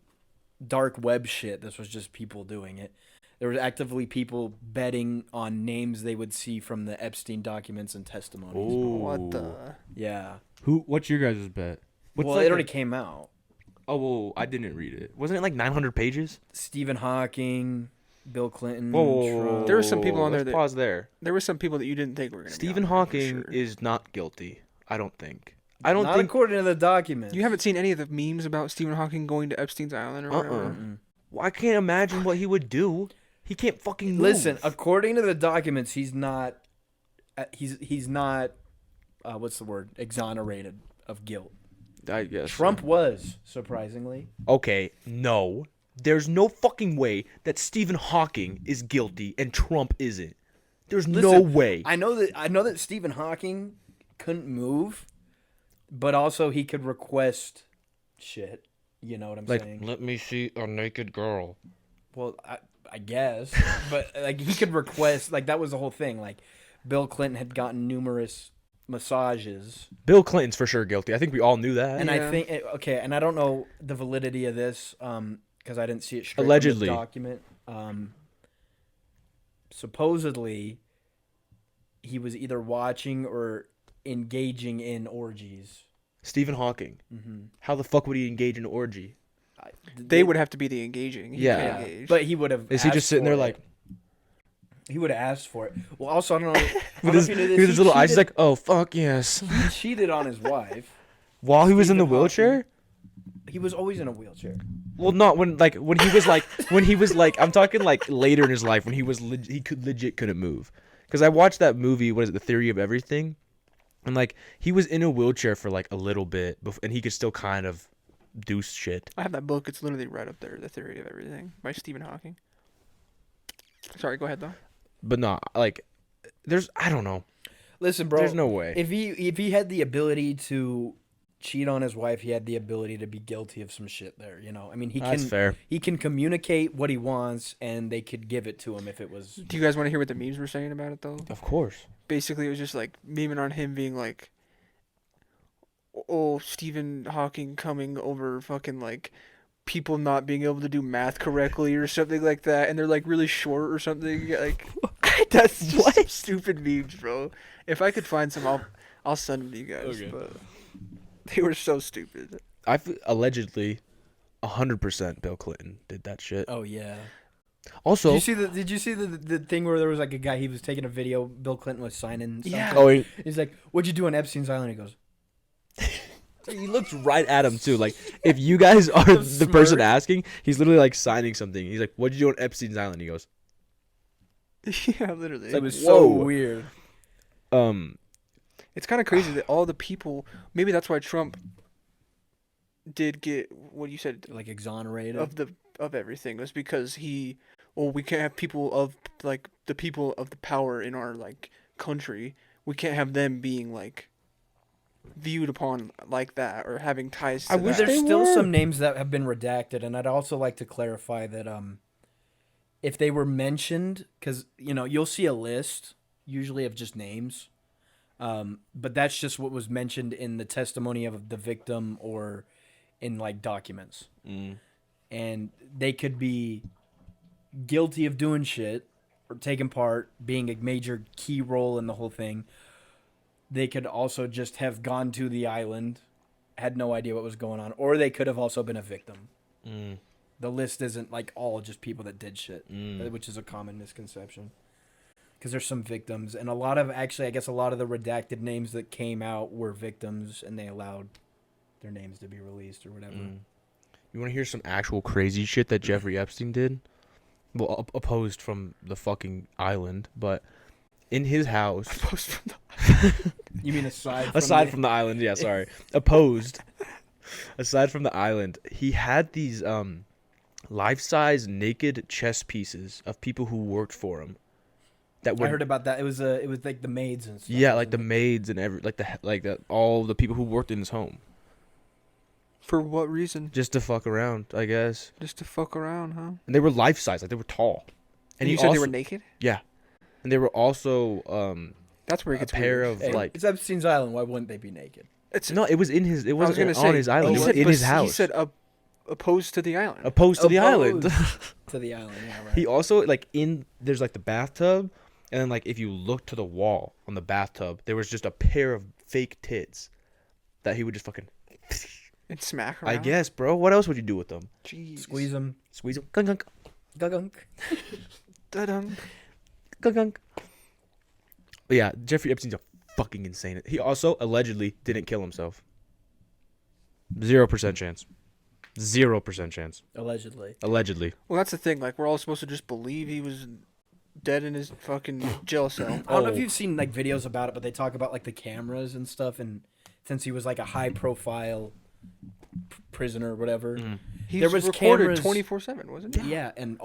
dark web shit. This was just people doing it. There was actively people betting on names they would see from the Epstein documents and testimonies. Ooh. What the? Yeah. What's your guys' bet? Well, it already came out. Oh, well, I didn't read it. Wasn't it like 900 pages? Stephen Hawking, Bill Clinton. Whoa. There were some people on there Let's that pause there. There were some people that you didn't think were going to. Stephen Hawking is not guilty. I don't think. I don't Not think. according to the documents. You haven't seen any of the memes about Stephen Hawking going to Epstein's Island or whatever? Well, I can't imagine what he would do. He can't fucking move. Listen, according to the documents, he's not. He's not. What's the word? Exonerated of guilt. I guess Trump was, surprisingly. Okay, no. There's no fucking way that Stephen Hawking is guilty and Trump isn't. There's no way. I know that Stephen Hawking couldn't move, but also he could request shit. You know what I'm saying? Let me see a naked girl. Well, I guess, but like he could request. Like that was the whole thing. Like Bill Clinton had gotten numerous massages. Bill Clinton's for sure guilty. I think we all knew that. And I think and I don't know the validity of this because I didn't see it straight allegedly from the document. Supposedly, he was either watching or engaging in orgies. Stephen Hawking. Mm-hmm. How the fuck would he engage in an orgy? They would have to be the engaging. Yeah. But he would have. Is he just sitting there like? He would have asked for it. Well, also I don't know. With his little eyes, he's like, "Oh fuck yes." He cheated on his wife while he was in the wheelchair. He was always in a wheelchair. Well, not when he was like I'm talking like later in his life when he was he couldn't move. Because I watched that movie. What is it? The Theory of Everything. And like he was in a wheelchair for like a little bit, and he could still kind of do shit. I have that book. It's literally right up there. The Theory of Everything by Stephen Hawking. Sorry, go ahead though. But no, like, I don't know. Listen, bro. There's no way. If he had the ability to cheat on his wife, he had the ability to be guilty of some shit there. You know, I mean, That's fair. He can communicate what he wants, and they could give it to him if it was. Do you guys want to hear what the memes were saying about it though? Of course. Basically, it was just like memeing on him being like, "Oh, Stephen Hawking coming over fucking like." People not being able to do math correctly or something like that, and they're like really short or something. Like that's just stupid memes, bro. If I could find some, I'll send them to you guys. Okay. But they were so stupid. Allegedly, 100% Bill Clinton did that shit. Oh yeah. Also, did you see the thing where there was like a guy, he was taking a video, Bill Clinton was signing something. Yeah. Oh, he's like, "What'd you do on Epstein's Island?" He goes. He looks right at him too. Like if you guys are the person asking, he's literally like signing something. He's like, "What'd you do on Epstein's Island?" He goes, Yeah, literally. It was Whoa. so weird. It's kind of crazy that all the people. Maybe that's why Trump did get what you said Like exonerated. of everything was because we can't have people of like the people of the power in our like country. We can't have them being like viewed upon like that or having ties to I wish that. There's they still were. some names that have been redacted, and I'd also like to clarify that if they were mentioned, because you'll see a list usually of just names, but that's just what was mentioned in the testimony of the victim or in like documents, and they could be guilty of doing shit or taking part, being a major key role in the whole thing. They could also just have gone to the island, had no idea what was going on, or they could have also been a victim. The list isn't like all just people that did shit, which is a common misconception. Because there's some victims, and I guess a lot of the redacted names that came out were victims, and they allowed their names to be released or whatever. You want to hear some actual crazy shit that Jeffrey Epstein did? Well, opposed from the fucking island, but in his house. You mean aside From the island, yeah, sorry. Opposed. Aside from the island, he had these life-size naked chess pieces of people who worked for him. That were, I heard about that. It was like the maids and stuff. yeah, like the wasn't it? maids and all the people who worked in his home. For what reason? Just to fuck around, I guess. Just to fuck around, huh? And they were life-size, like they were tall. And he you said they also- were naked? Yeah. And they were also That's where it a gets pair weird. of Hey, like it's Epstein's Island. Why wouldn't they be naked? no, it was in his. It I was wasn't gonna on say, his island. he It was said, in but his house. He said opposed to the island. Opposed to the island. To the island, yeah, right. He also there's like the bathtub, and then like if you look to the wall on the bathtub, there was just a pair of fake tits that he would just fucking. And smack around. I guess, bro. What else would you do with them? Jeez. Squeeze them. Squeeze them. Gunk gunk Gunk. Da-dum. gunk gunk. But yeah, Jeffrey Epstein's a fucking insane. He also allegedly didn't kill himself. 0% chance. 0% chance. Allegedly. Allegedly. Well, that's the thing. Like, we're all supposed to just believe he was dead in his fucking jail cell. I don't know if you've seen like videos about it, but they talk about like the cameras and stuff, and since he was like a high profile prisoner or whatever, He there was was recorded cameras- 24/7, wasn't he? yeah, and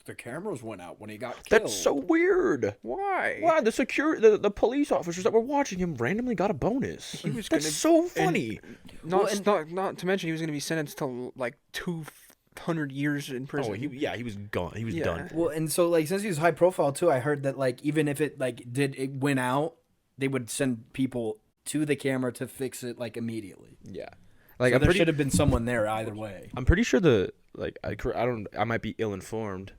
the cameras went out when he got killed. That's so weird. Why? Wow, the police officers that were watching him randomly got a bonus. He was That's gonna- so funny. Not to mention he was going to be sentenced to like 200 years in prison. Oh, he was gone. He was Yeah. done. Well, and so like since he was high profile too, I heard that like even if it went out, they would send people to the camera to fix it like immediately. Yeah. Like Like there should have been someone there either way. I'm pretty sure I might be ill informed,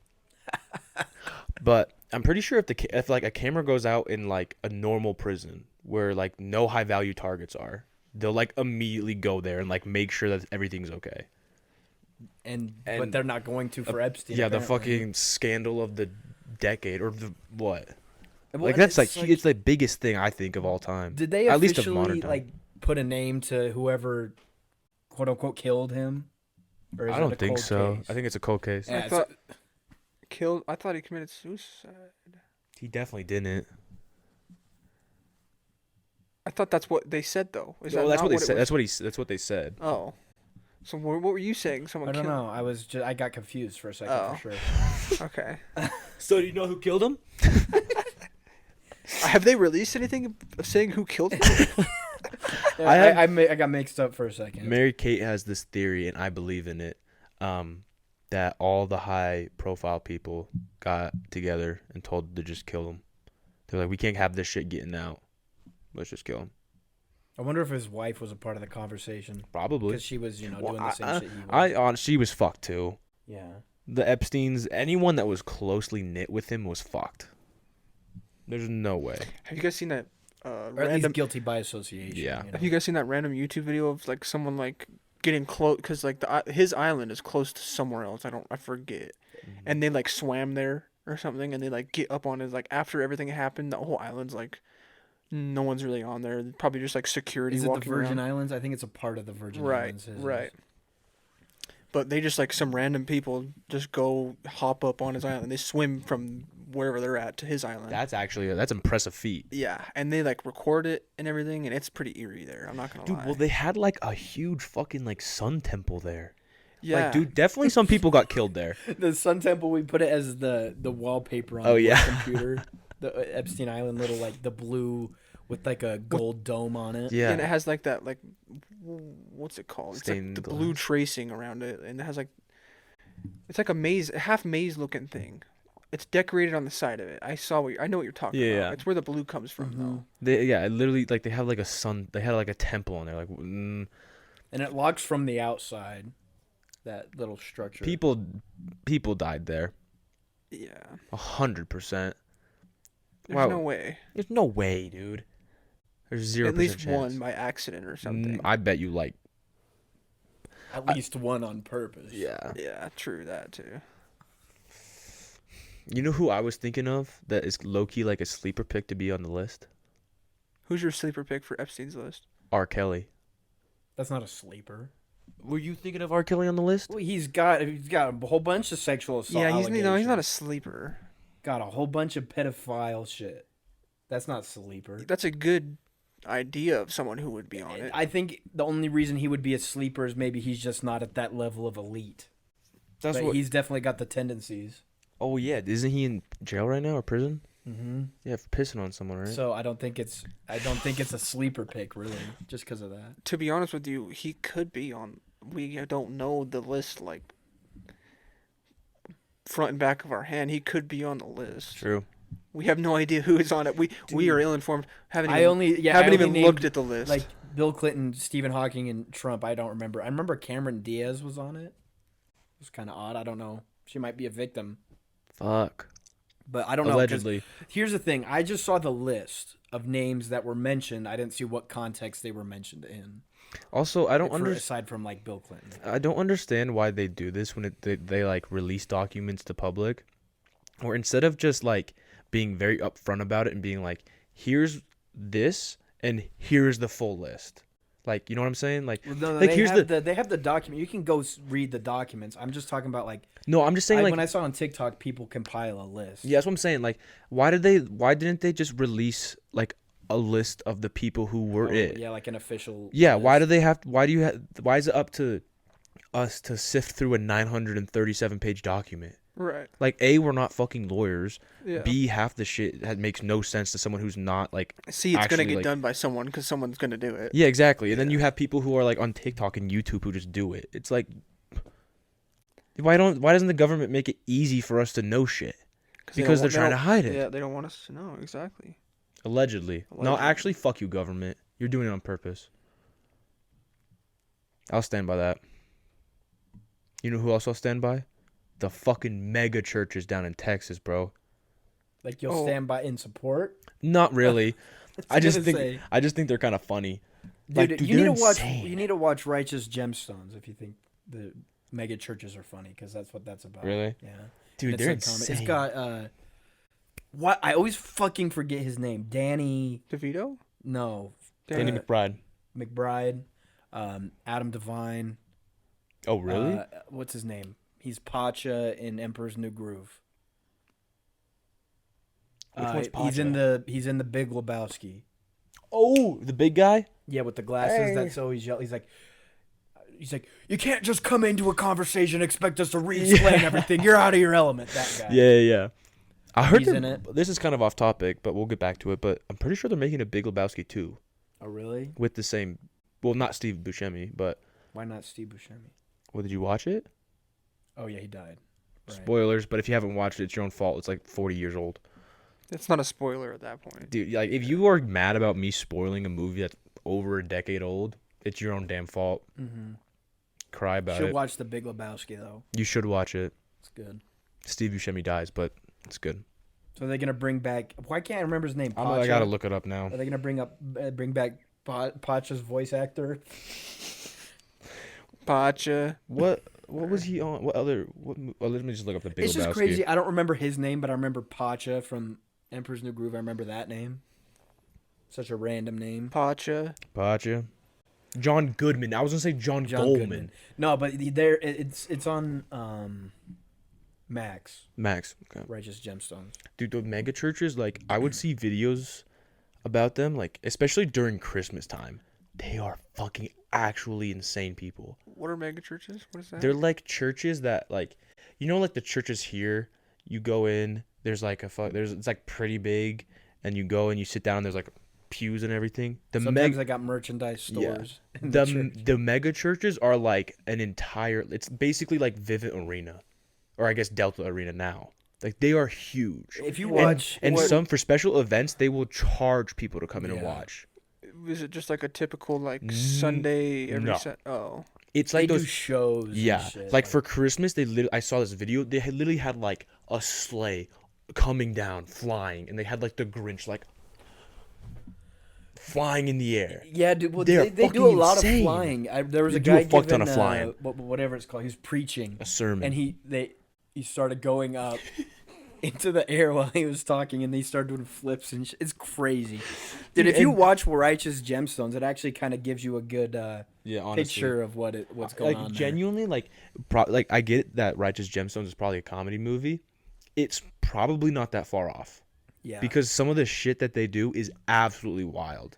but I'm pretty sure if like a camera goes out in like a normal prison where like no high value targets are, they'll like immediately go there and like make sure that everything's okay. But And- they're not going to for Epstein. Yeah, the apparently. fucking scandal of the decade or the what? Well, Like and that's like it's it's the biggest thing I think of all time. Did they at least of officially modern time? like put a name to whoever, quote unquote, killed him? Or is I it don't a think cold so. case? I think it's a cold case. Yeah, I thought I thought he committed suicide. He definitely didn't. I thought that's what they said though. Is No, that that's not what they it said. was? That's what they said. Oh. So what were you saying? Someone I don't killed. know. I got confused for a second Oh. for sure. Okay. So do you know who killed him? Have they released anything saying who killed him? Yeah, I got mixed up for a second. Mary Kate has this theory, and I believe in it, that all the high-profile people got together and told to just kill him. They're like, we can't have this shit getting out. Let's just kill him. I wonder if his wife was a part of the conversation Probably. because she was, doing the same shit he was. I honestly, she was fucked too. Yeah. The Epsteins, anyone that was closely knit with him was fucked. There's no way. Have you guys seen that Or at random? least guilty by association. Yeah. You know? Have you guys seen that random YouTube video of like someone like getting close? Cause like his island is close to somewhere else. I forget. And they like swam there or something, and they like get up on it. Like after everything happened, the whole island's like no one's really on there. Probably just like security Is it the walking Virgin around. Islands? I think it's a part of the Virgin Right, Islands. right. But they just like some random people just go hop up on his island. They swim from wherever they're at to his island. That's impressive feat. Yeah, and they like record it and everything, and it's pretty eerie there. I'm not gonna Dude, lie. well, they had like a huge fucking like sun temple there. Yeah, Like, dude, definitely some people got killed there. The Sun Temple, we put it as the wallpaper on Oh, the yeah. computer. The Epstein Island, little like the blue with like a gold dome on it. Yeah. and it has like that like what's it called? It's like Stained the blue glass. tracing around it, and it has like it's like a maze, a half maze looking thing. It's decorated on the side of it. I know what you're talking Yeah, about. yeah. It's where the blue comes from, though. They literally like they have like they had like a temple on there, like And it locks from the outside. That little structure. people died there, Yeah, 100%. there's Wow. no way. There's no way, dude. There's 0% At least chance. one by accident or something. I bet you like. At least one on purpose. Yeah. Yeah, true that too. You know who I was thinking of that is low key like a sleeper pick to be on the list? Who's your sleeper pick for Epstein's list? R. Kelly. That's not a sleeper. Were you thinking of R. Kelly on the list? Well, he's got a whole bunch of sexual assault. Yeah, he's not a allegations. sleeper. Got a whole bunch of pedophile shit. That's not sleeper. That's a good idea of someone who would be on it. I think the only reason he would be a sleeper is maybe he's just not at that level of elite. That's But what. he's definitely got the tendencies. Oh yeah, isn't he in jail right now or prison? Mm-hmm. Yeah, for pissing on someone, right? So I don't think it's a sleeper pick really, just because of that. To be honest with you, he could be on. We don't know the list like front and back of our hand. He could be on the list. True. We have no idea who is on it. We are ill informed. Haven't I even, only haven't even named, looked at the list. like Bill Clinton, Stephen Hawking, and Trump. I don't remember. I remember Cameron Diaz was on it. It was kind of odd. I don't know. She might be a victim, Fuck. but I don't know. 'Cause Allegedly. here's the thing. I just saw the list of names that were mentioned. I didn't see what context they were mentioned in. Also, I don't understand. Aside from like Bill Clinton. I don't understand why they do this when they like release documents to public, or instead of just like being very upfront about it and being like, here's this and here's the full list. Like, you know what I'm saying? Like, Well, no, like they here's have they have the document. You can go read the documents. I'm just talking about like no, I'm just saying like when I saw on TikTok people compile a list. yeah, that's what I'm saying. Like, why didn't they just release like a list of the people who were it? Yeah, like an official. Yeah, why list. do they have? Why is it up to us to sift through a 937 page document? right. Like, A, we're not fucking lawyers. Yeah. B, half the shit makes no sense to someone who's not like. See, it's actually, gonna get like- done by someone because someone's gonna do it. Yeah, exactly. And then Yeah. you have people who are like on TikTok and YouTube who just do it. It's like, why doesn't the government make it easy for us to know shit? They Because don't they're wa- trying to hide it. Yeah, they don't want us to know exactly. Allegedly. No, Allegedly. actually, fuck you, government. You're doing it on purpose. I'll stand by that. You know who else I'll stand by? The fucking mega churches down in Texas, bro. Like you'll Oh. stand by in support. Not really. I just think say. they're kind of funny. Dude, Like, you need they're to watch. insane. You need to watch Righteous Gemstones if you think the mega churches are funny, because that's what that's about. Really? Yeah. Dude, And they're it's like insane. It's got what I always fucking forget his name. Danny. DeVito? No. Danny uh, McBride. McBride. Adam Devine. Oh, really? What's his name? He's Pacha in Emperor's New Groove. Which one's He's in the Big Lebowski. Oh, the big guy? Yeah, with the glasses. Hey. That's always yell. He's like, you can't just come into a conversation and expect us to re-explain everything. You're out of your element. That guy. Yeah. I heard He's in it. This is kind of off topic, but we'll get back to it. But I'm pretty sure they're making a Big Lebowski 2 Oh, really? with the same. Well, not Steve Buscemi, but Why not Steve Buscemi? well, did you watch it? Oh yeah, he died. Right. Spoilers, but if you haven't watched it, it's your own fault. It's like 40 years old. It's not a spoiler at that point. Dude, like if you are mad about me spoiling a movie that's over a decade old, it's your own damn fault. Mm-hmm. Cry about Should it. watch the Big Lebowski though. You should watch it. It's good. Steve Buscemi dies, but it's good. So they're gonna bring back. Why can't I remember his name? I gotta look it up now. Are they gonna bring back Pacha's voice actor? Pacha. What was he on? What other? Let me just look up the Big It's Lebowski. just crazy. I don't remember his name, but I remember Pacha from Emperor's New Groove. I remember that name. Such a random name. Pacha. Pacha. John Goodman. I was gonna say John Goldman. Goodman. No, but there it's on. Max. Okay. Righteous Gemstones. Dude, the mega churches, like, I would see videos about them, like, especially during Christmas time. They are fucking actually insane people. What are mega churches? What is that? They're like churches that, like, you know, like the churches here, you go in, there's like it's like pretty big, and you go and you sit down, there's like pews and everything. Sometimes they got merchandise stores. In the church. The mega churches are like an entire, it's basically like Vivint Arena, or I guess Delta Arena now. Like, they are huge. If you watch, and some for special events, they will charge people to come in and watch. Is it just like a typical like Sunday every Oh, it's like those shows. Yeah, and shit. like for Christmas, I saw this video. They literally had like a sleigh coming down, flying, and they had like the Grinch like flying in the air. Yeah, dude. Well, they do a lot insane. of flying. There was They a do guy a fuck ton giving of flying. whatever it's called. He was preaching A sermon, and he started going up into the air while he was talking, and they started doing flips and it's crazy. Dude, if you watch Righteous Gemstones, it actually kind of gives you a good picture of what's going on. Genuinely, like I get that Righteous Gemstones is probably a comedy movie. It's probably not that far off. Yeah. Because some of the shit that they do is absolutely wild.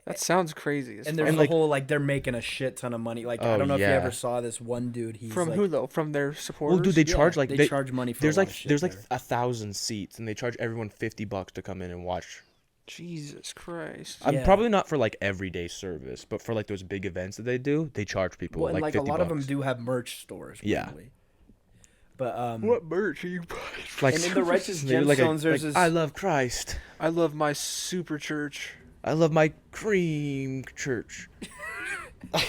that sounds crazy. And there's the whole like they're making a shit ton of money. Like I don't know if you ever saw this one dude. He's from like, who though? From their supporters. Well, dude, they charge like they charge money for. There's like there's 1,000 seats, and they charge everyone $50 to come in and watch. Jesus Christ. I'm probably not for like everyday service, but for like those big events that they do, they charge people well, and like like $50. a lot of them do have merch stores. Yeah. Probably. But what merch are you buying? Like, and in the Righteous maybe Gemstones, there's this. I love Christ. I love my super church. I love my cream church.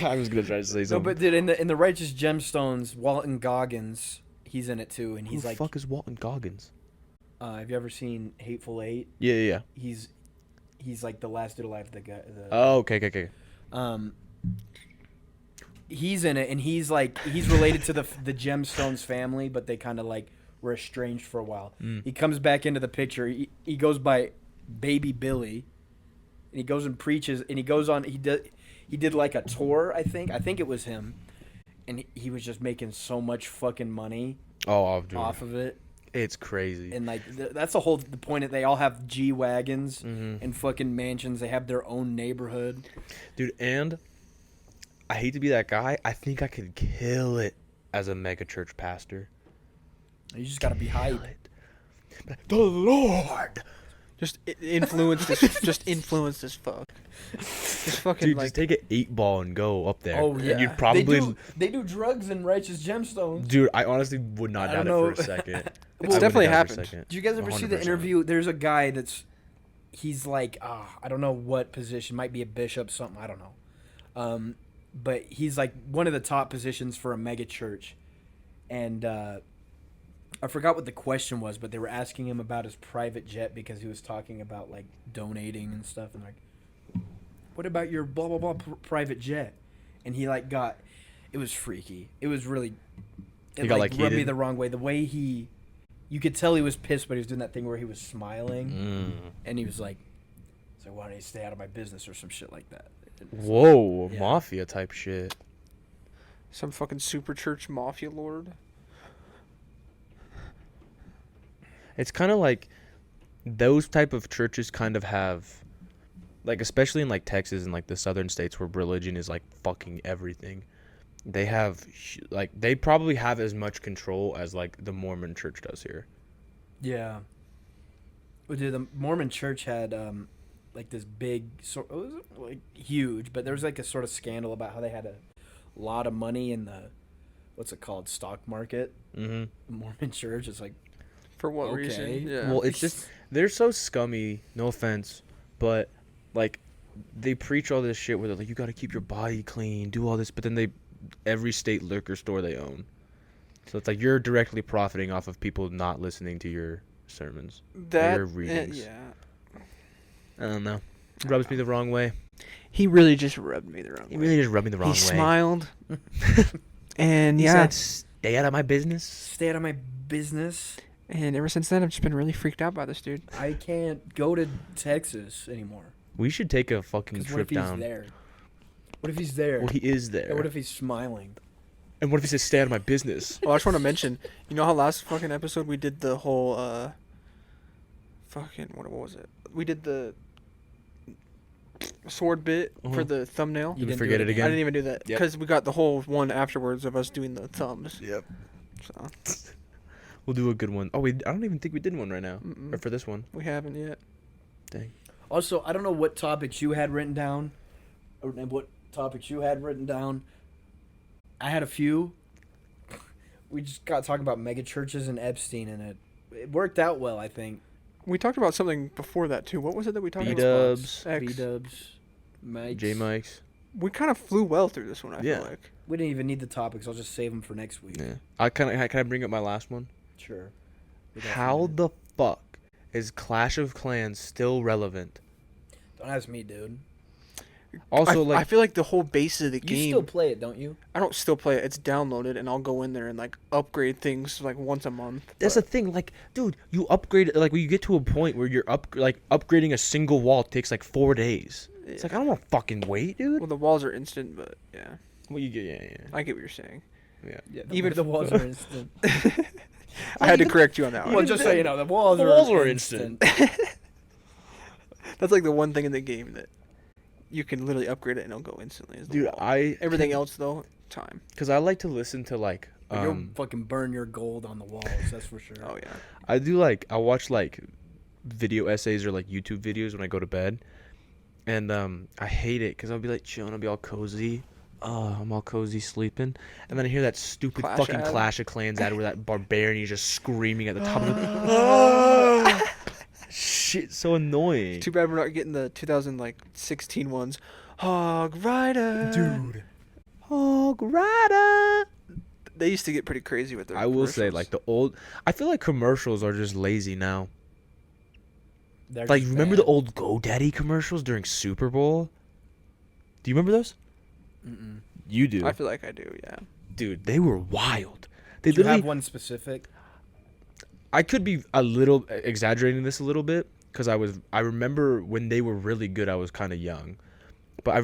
I was gonna try to say No, something. but dude, in the Righteous Gemstones, Walton Goggins, he's in it too, and Who he's the like, fuck is Walton Goggins? have you ever seen Hateful Eight? Yeah. He's like the last dude alive. The guy. Oh, okay. He's in it, and he's related to the Gemstones family, but they kind of like were estranged for a while. He comes back into the picture. He goes by Baby Billy, and he goes and preaches, and he goes on. He did like a tour. I think it was him, and he was just making so much fucking money off of it. It's crazy. And like that's the point. That they all have G-wagons and fucking mansions. They have their own neighborhood, dude. And I hate to be that guy. I think I could kill it as a mega church pastor. You just gotta be hype. The Lord. Just influenced as fuck. Just fucking Dude, like just take an 8-ball and go up there. Oh yeah, And you'd probably. They do drugs in Righteous Gemstones. Dude, I honestly would not doubt it for a second. It's definitely happened. Do you guys ever see the 100%. interview? There's a guy he's like, I don't know what position, might be a bishop, something, I don't know. But he's like one of the top positions for a mega church. And I forgot what the question was, but they were asking him about his private jet because he was talking about like donating and stuff. And like, what about your blah, blah, blah private jet? And he like it was freaky. It was really, it got, like like, rubbed me heated? the wrong way. The way you could tell he was pissed, but he was doing that thing where he was smiling. And he was like, so why don't you stay out of my business or some shit like that. Whoa, Yeah. mafia type shit. some fucking super church mafia lord. It's kind of like those type of churches kind of have, like, especially in like Texas and like the southern states where religion is like fucking everything. They have like they probably have as much control as like the Mormon church does here. Yeah. Well, dude, the Mormon church had like this big sort, it was like huge, but there was like a sort of scandal about how they had a lot of money in the what's it called, stock market. Mm-hmm. The Mormon church is like, For what Okay. reason? Yeah. Well, it's just they're so scummy. No offense, but like they preach all this shit where they're like, you got to keep your body clean, do all this, but then every state liquor store they own. So it's like you're directly profiting off of people not listening to your sermons. that your readings. yeah. I don't know. It rubs me the wrong way. He really just rubbed me the wrong It way. really just rubbed me the wrong way. He smiled. And He yeah. said, stay out of my business. stay out of my business. And ever since then, I've just been really freaked out by this dude. I can't go to Texas anymore. We should take a fucking Because what trip if he's down. there? What if he's there? Well, he is there. And what if he's smiling? And what if he says, stay out of my business? Well, I just want to mention, you know how last fucking episode we did the whole, what was it? We did the sword bit for the thumbnail. You didn't forget do it again? I didn't even do that Yep. because we got the whole one afterwards of us doing the thumbs. Yep. So We'll do a good one. Oh, I don't even think we did one right now. Or for this one. we haven't yet. Dang. Also, I don't know what topics you had written down. Or what topics you had written down. I had a few. We just got talking about mega churches and Epstein, and it worked out well, I think. We talked about something before that too. What was it that we talked about? B-dubs. X. B-dubs. Mikes. J-Mikes. We kind of flew well through this one. I Yeah. feel like. We didn't even need the topics. I'll just save them for next week. Yeah. Can I bring up my last one? Sure. We got a few How minutes. the fuck is Clash of Clans still relevant? Don't ask me, dude. Also, I feel like the whole base of the You game. still play it, don't you? I don't still play it. It's downloaded, and I'll go in there and like upgrade things like once a month. that's the thing. Like, dude, you upgrade. Like, when you get to a point where you're upgrading a single wall takes like 4 days. It's like, I don't want to fucking wait, dude. Well, the walls are instant, but yeah, Well, you get, yeah. I get what you're saying. Yeah. Yeah. Even the walls are instant. I had to correct you on that one. Well, just so you know, the walls The are walls are instant. That's like the one thing in the game that you can literally upgrade it and it'll go instantly. Is the Dude, wall. Everything else though, time. Because I like to listen to like, You'll fucking burn your gold on the walls. That's for sure. Oh yeah. I watch like video essays or like YouTube videos when I go to bed, and I hate it because I'll be like chilling, I'll be all cozy. Oh, I'm all cozy sleeping, and then I hear that stupid Clash fucking ad? Clash of Clans ad where that barbarian is just screaming at the top of the. Shit, so annoying. Too bad we're not getting the 2016 ones. Hog Rider. Dude. Hog Rider. They used to get pretty crazy with their I will say, commercials. like, the old. I feel like commercials are just lazy now. They're Like, just remember bad. the old GoDaddy commercials during Super Bowl? Do you remember those? Mm-mm. You do. I feel like I do, yeah. Dude, they were wild. They Do you literally. have one specific? I could be a little exaggerating this a little bit because I remember when they were really good. I was kind of young, but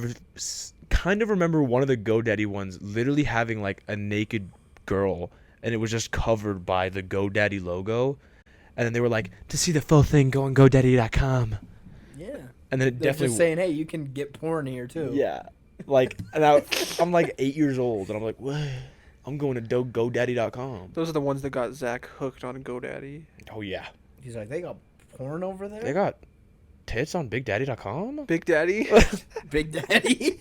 kind of remember one of the GoDaddy ones literally having like a naked girl, and it was just covered by the GoDaddy logo, and then they were like, to see the full thing, go on GoDaddy.com, Yeah. and then it They're definitely just saying, hey, you can get porn here too. yeah, like and I'm like 8 years old, and I'm like, what? I'm going to GoDaddy.com. Those are the ones that got Zach hooked on GoDaddy. Oh yeah, He's like, they got porn over there. they got tits on BigDaddy.com. Big Daddy. Big Daddy.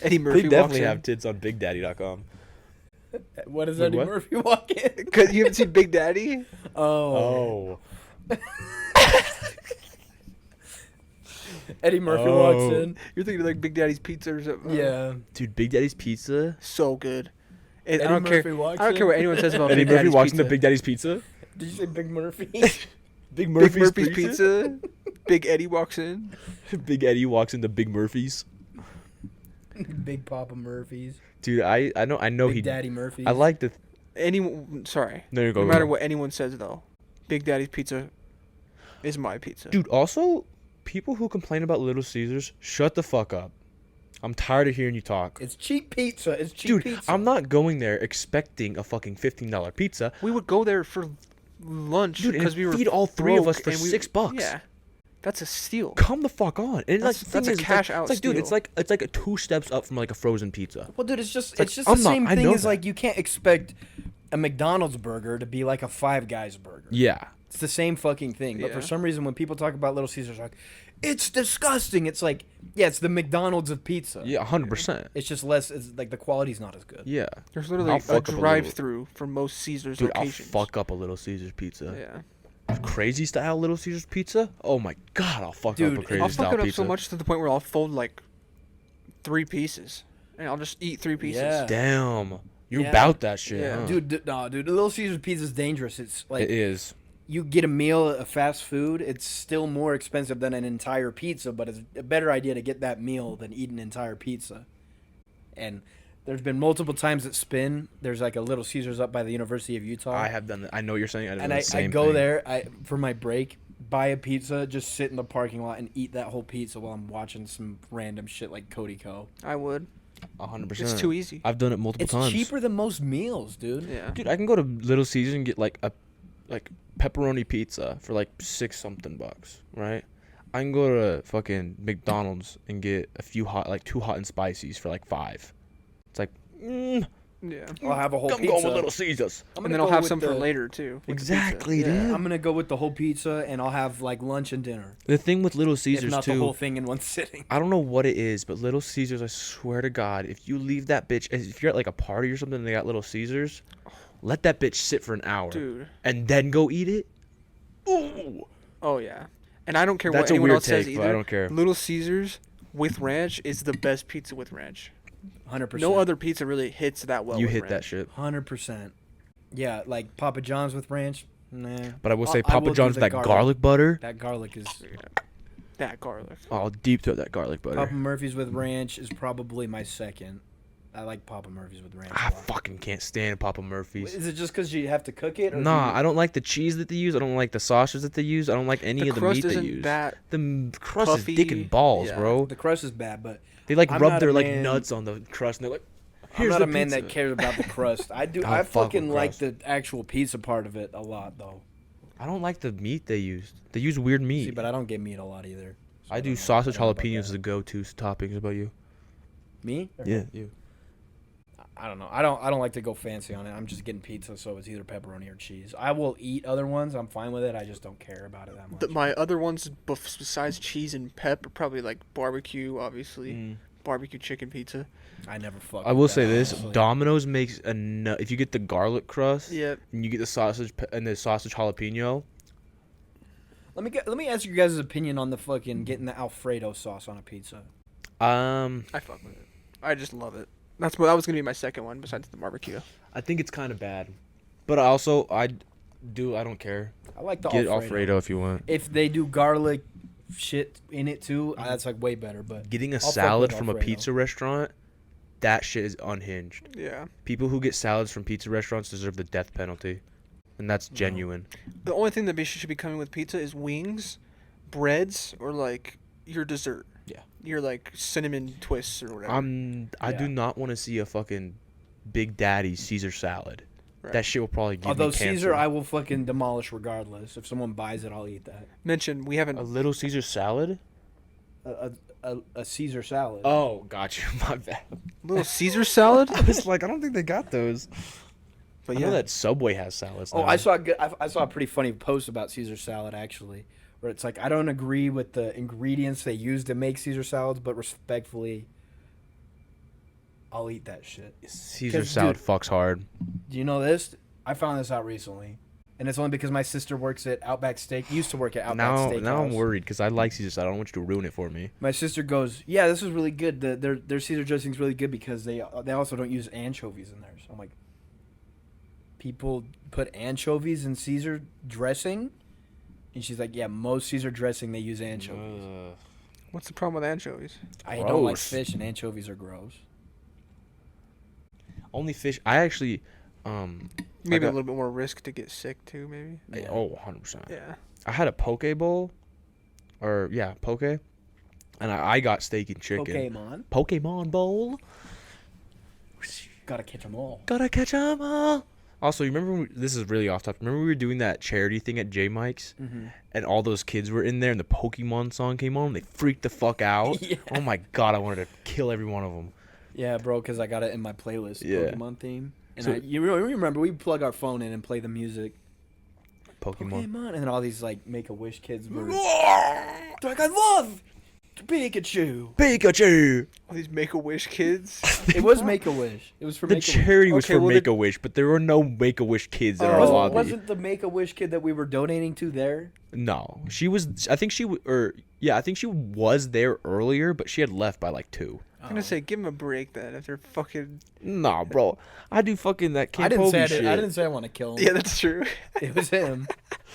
Eddie Murphy They definitely walks in. have tits on BigDaddy.com. What does Wait, Eddie what? Murphy walk in? Cause you haven't seen Big Daddy? Oh. Oh. Eddie Murphy Oh. walks in. You're thinking like Big Daddy's Pizza or something. Yeah. Dude, Big Daddy's Pizza. So good. And I Eddie don't Murphy care. walks I don't care in. what anyone says about Eddie Big Murphy Daddy's walks Pizza. into Big Daddy's Pizza. Did you say Big Murphy? Big Big Murphy's, Murphy's Pizza. Big Eddie walks in. Big Eddie walks into Big Murphy's. Big Papa Murphy's. Dude, I know Big he. Daddy Murphy's. I like the. Anyone? Sorry. No, you go. No matter go. what anyone says though, Big Daddy's Pizza is my pizza. Dude, also, people who complain about Little Caesars, shut the fuck up. I'm tired of hearing you talk. It's cheap pizza. It's cheap Dude, pizza. I'm not going there expecting a fucking $15 pizza. We would go there for lunch Dude, and because we were feed all three of us broke for and we- $6. Yeah, that's a steal. Come the fuck on. And like, That's- the that's thing a is, cash out It's like, dude, steal. it's like a 2 steps up from like a frozen pizza. Well, dude, it's just like, the I'm not- same I thing know as that. like you can't expect a McDonald's burger to be like a Five Guys burger. Yeah. It's the same fucking thing. But Yeah. for some reason, when people talk about Little Caesars, like, it's disgusting. It's like, yeah, it's the McDonald's of pizza. Yeah, 100%. It's just less. It's like the quality's not as good. Yeah. There's literally I'll a fuck up a little- drive-through for most Caesar's Dude, locations. I'll fuck up a Little Caesars pizza. Yeah, Crazy style Little Caesars pizza? Oh my god, I'll fuck Dude, up a crazy I'll style fuck it up pizza. so much to the point where I'll fold like 3 pieces, and I'll just eat 3 pieces. Yeah. Damn. You're Yeah. about that shit, Yeah. huh? Dude, no, dude, the Little Caesars pizza's dangerous. It's like It is. you get a meal at fast food, it's still more expensive than an entire pizza, but it's a better idea to get that meal than eat an entire pizza. And there's been multiple times at Spin. There's like a Little Caesars up by the University of Utah. I have done that. I know what you're saying. I and I go there for my break, buy a pizza, just sit in the parking lot and eat that whole pizza while I'm watching some random shit like Cody Co. I would. 100%. It's too easy. I've done it multiple It's times. cheaper than most meals, dude. Yeah. Dude, I can go to Little Caesars and get like a pepperoni pizza for like $6 something, right? I can go to fucking McDonald's and get a few two hot and spicies for like $5. It's like, Yeah. I'll have a whole I'm pizza. going with Little Caesars. I'm And gonna then I'll go have with some for the- later too. with the pizza. Exactly, Yeah. dude. I'm gonna go with the whole pizza, and I'll have like lunch and dinner, The thing with Little if Caesars not too, the whole thing in one sitting. I don't know what it is, but Little Caesars, I swear to God, if you leave that bitch, if you're at like a party or something and they got Little Caesars, let that bitch sit for an hour Dude. and then go eat it. Ooh. Oh yeah. And I don't care That's what a anyone weird else says take, either. but I don't care. Little Caesars with ranch is the best pizza with ranch. 100%. No other pizza really hits that well. You with hit ranch. that shit. 100%. Yeah, like Papa John's with ranch. Nah. But I will say I Papa will do John's the that garlic butter. That garlic is. That garlic. I'll deep throat that garlic butter. Papa Murphy's with ranch is probably my second. I like Papa Murphy's with ranch. I a lot. fucking can't stand Papa Murphy's. Is it just because you have to cook it? Or Nah, I don't like the cheese that they use. I don't like the sausage that they use. I don't like any The of the crust meat they isn't use. that Crust puffy. is dick and balls, Yeah. bro. The crust is bad, but They like I'm rub not their a like man- nuts on the crust and they're like, I'm here's not the a man pizza. that cares about the crust. I do. Don't I fuck fucking with like crust. the actual pizza part of it a lot, though. I don't like the meat they use. They use weird meat. See, but I don't get meat a lot either. So I do don't know- sausage I don't know about jalapenos as that. the go-to toppings. How about you? Me? you. I don't know. I don't like to go fancy on it. I'm just getting pizza, so it's either pepperoni or cheese. I will eat other ones. I'm fine with it. I just don't care about it that much. my other ones besides cheese and pep are probably like barbecue, obviously. Barbecue chicken pizza. I never fuck. I with will that, say this: honestly. Domino's makes enough. If you get the garlic crust, Yep. and you get the sausage and the sausage jalapeno, Let me ask you guys' opinion on the fucking getting the Alfredo sauce on a pizza. I fuck with it. I just love it. That was gonna be my second one besides the barbecue. I think it's kind of bad, but also I don't care. I like the Get Alfredo. Alfredo if you want. If they do garlic shit in it too, that's like way better. But Getting a I'll fuck salad with from a Alfredo. pizza restaurant, that shit is unhinged. Yeah. People who get salads from pizza restaurants deserve the death penalty, and that's genuine. The only thing that should be coming with pizza is wings, breads, or like your dessert. Yeah. Your like cinnamon twists or whatever. I do Yeah. not want to see a fucking Big Daddy Caesar salad. Right. That shit will probably give although me cancer. Caesar, I will fucking demolish regardless. If someone buys it, I'll eat that. Mention we haven't. A Little Caesar salad? A Caesar salad. Oh, got you. My bad. Little Caesar salad. I was like, I don't think they got those. But I yeah, know that Subway has salads. Oh, now. I saw I saw a pretty funny post about Caesar salad actually, where it's like I don't agree with the ingredients they use to make Caesar salads, but respectfully, I'll eat that shit. Caesar 'Cause, salad dude- fucks hard. Do you know this? I found this out recently, and it's only because my sister works at Outback Steak. Used to work at Outback Steakhouse. Now I'm worried because I like Caesar salad. I don't want you to ruin it for me. My sister goes, "Yeah, this is really good. Their Caesar dressing's really good because they also don't use anchovies in theirs." I'm like, people put anchovies in Caesar dressing, and she's like, "Yeah, most Caesar dressing they use anchovies." what's the problem with anchovies? I don't like Gross. fish, and anchovies are gross. Only fish. I actually, Maybe got- a little bit more risk to get sick too. Maybe. Yeah. 100%. Yeah. I had a poke bowl, poke, and I got steak and chicken. Pokemon, Pokemon bowl. gotta catch them all. Gotta catch 'em all. Also, you remember this is really off topic. Remember we were doing that charity thing at J Mike's, and all those kids were in there, and the Pokemon song came on. And they freaked the fuck out. Yeah. Oh my god, I wanted to kill every one of them. Yeah, bro, because I got it in my playlist, Yeah. Pokemon theme. And So- you remember we plug our phone in and play the music. Pokemon. Pokemon, and then all these like Make-A-Wish kids were they're like, "I love Pikachu." Pikachu. All these Make-A-Wish kids. It was Make-A-Wish. It was for The Make-A-Wish. charity was Okay, for well, Make a Wish, but there were no Make a Wish kids in our Oh. lobby. Wasn't the Make-A-Wish kid that we were donating to there? No, she was. I think she I think she was there earlier, but she had left by like 2. I'm gonna say, give them a break then. If they're fucking. Nah, bro, I do fucking that I Camp didn't say shit. I didn't say I want to kill him. Yeah, that's true. It was him,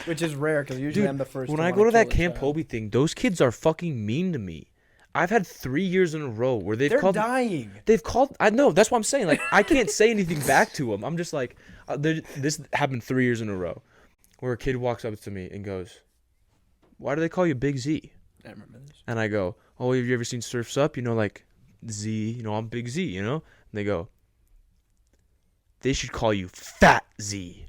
which is rare because usually Dude, I'm the first. when to I wanna go to that kill a Camp child. Hobie thing, those kids are fucking mean to me. I've had 3 years in a row where they've they're called. dying. They've called. I know. That's what I'm saying. Like I can't say anything back to them. I'm just like, this happened 3 years in a row, where a kid walks up to me and goes, "Why do they call you Big Z?" I remember this. And I go, "Oh, have you ever seen Surf's Up? You know, like Z, you know, I'm Big Z, you know? And they go, they should call you Fat Z.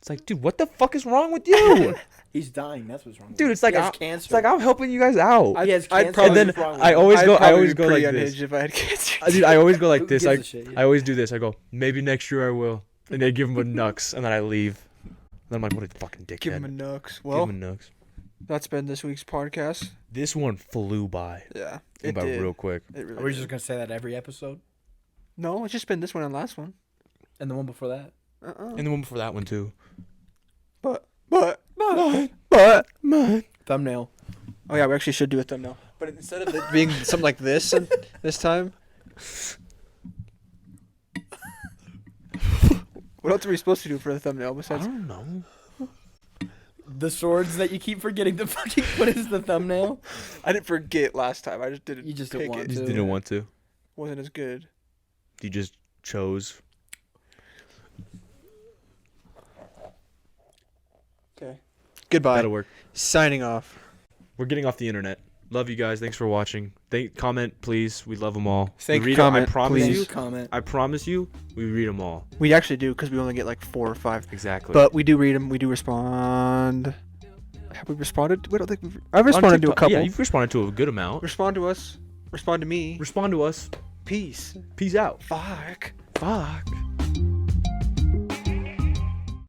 It's like, dude, what the fuck is wrong with you? He's dying. That's what's wrong. Dude, it's like, he has it's cancer. like I'm helping you guys out. He has I'd cancer. probably- And What's then wrong with I him? always I'd go, I probably always be go like pretty this. unhinged if I had cancer. Dude, I always go like Who this. gives I a shit, yeah. I always do this. I go, maybe next year I will. And they give him a nux, and then I leave. Then I'm like, what a fucking dickhead. Give him a nux. Give Well, him a nux. that's been this week's podcast. This one flew by. Yeah, Flew it by did. real quick. It really Are we did. just gonna say that every episode? No, it's just been this one and last one. And the one before that? And the one before that one too. But. Thumbnail. Oh yeah, we actually should do a thumbnail. But instead of it being something like this, and this time. What else are we supposed to do for the thumbnail I besides? don't know. The swords that you keep forgetting to fucking put as the thumbnail. I didn't forget last time. I just didn't. You just pick didn't want it. You just to. didn't want to. Wasn't as good. You just chose. Okay. Goodbye. That'll work. Signing off. We're getting off the internet. Love you guys. Thanks for watching. Comment, please. We love them all. Thank we you. read 'em. Comment, I promise please. you. Comment. I promise you. We read them all. We actually do because we only get like 4 or 5. Exactly. But we do read them. We do respond. Have we responded? We don't think I've On responded to a TikTok- couple. Yeah, you've responded to a good amount. Respond to us. Respond to me. Respond to us. Peace. Peace out. Fuck. Fuck.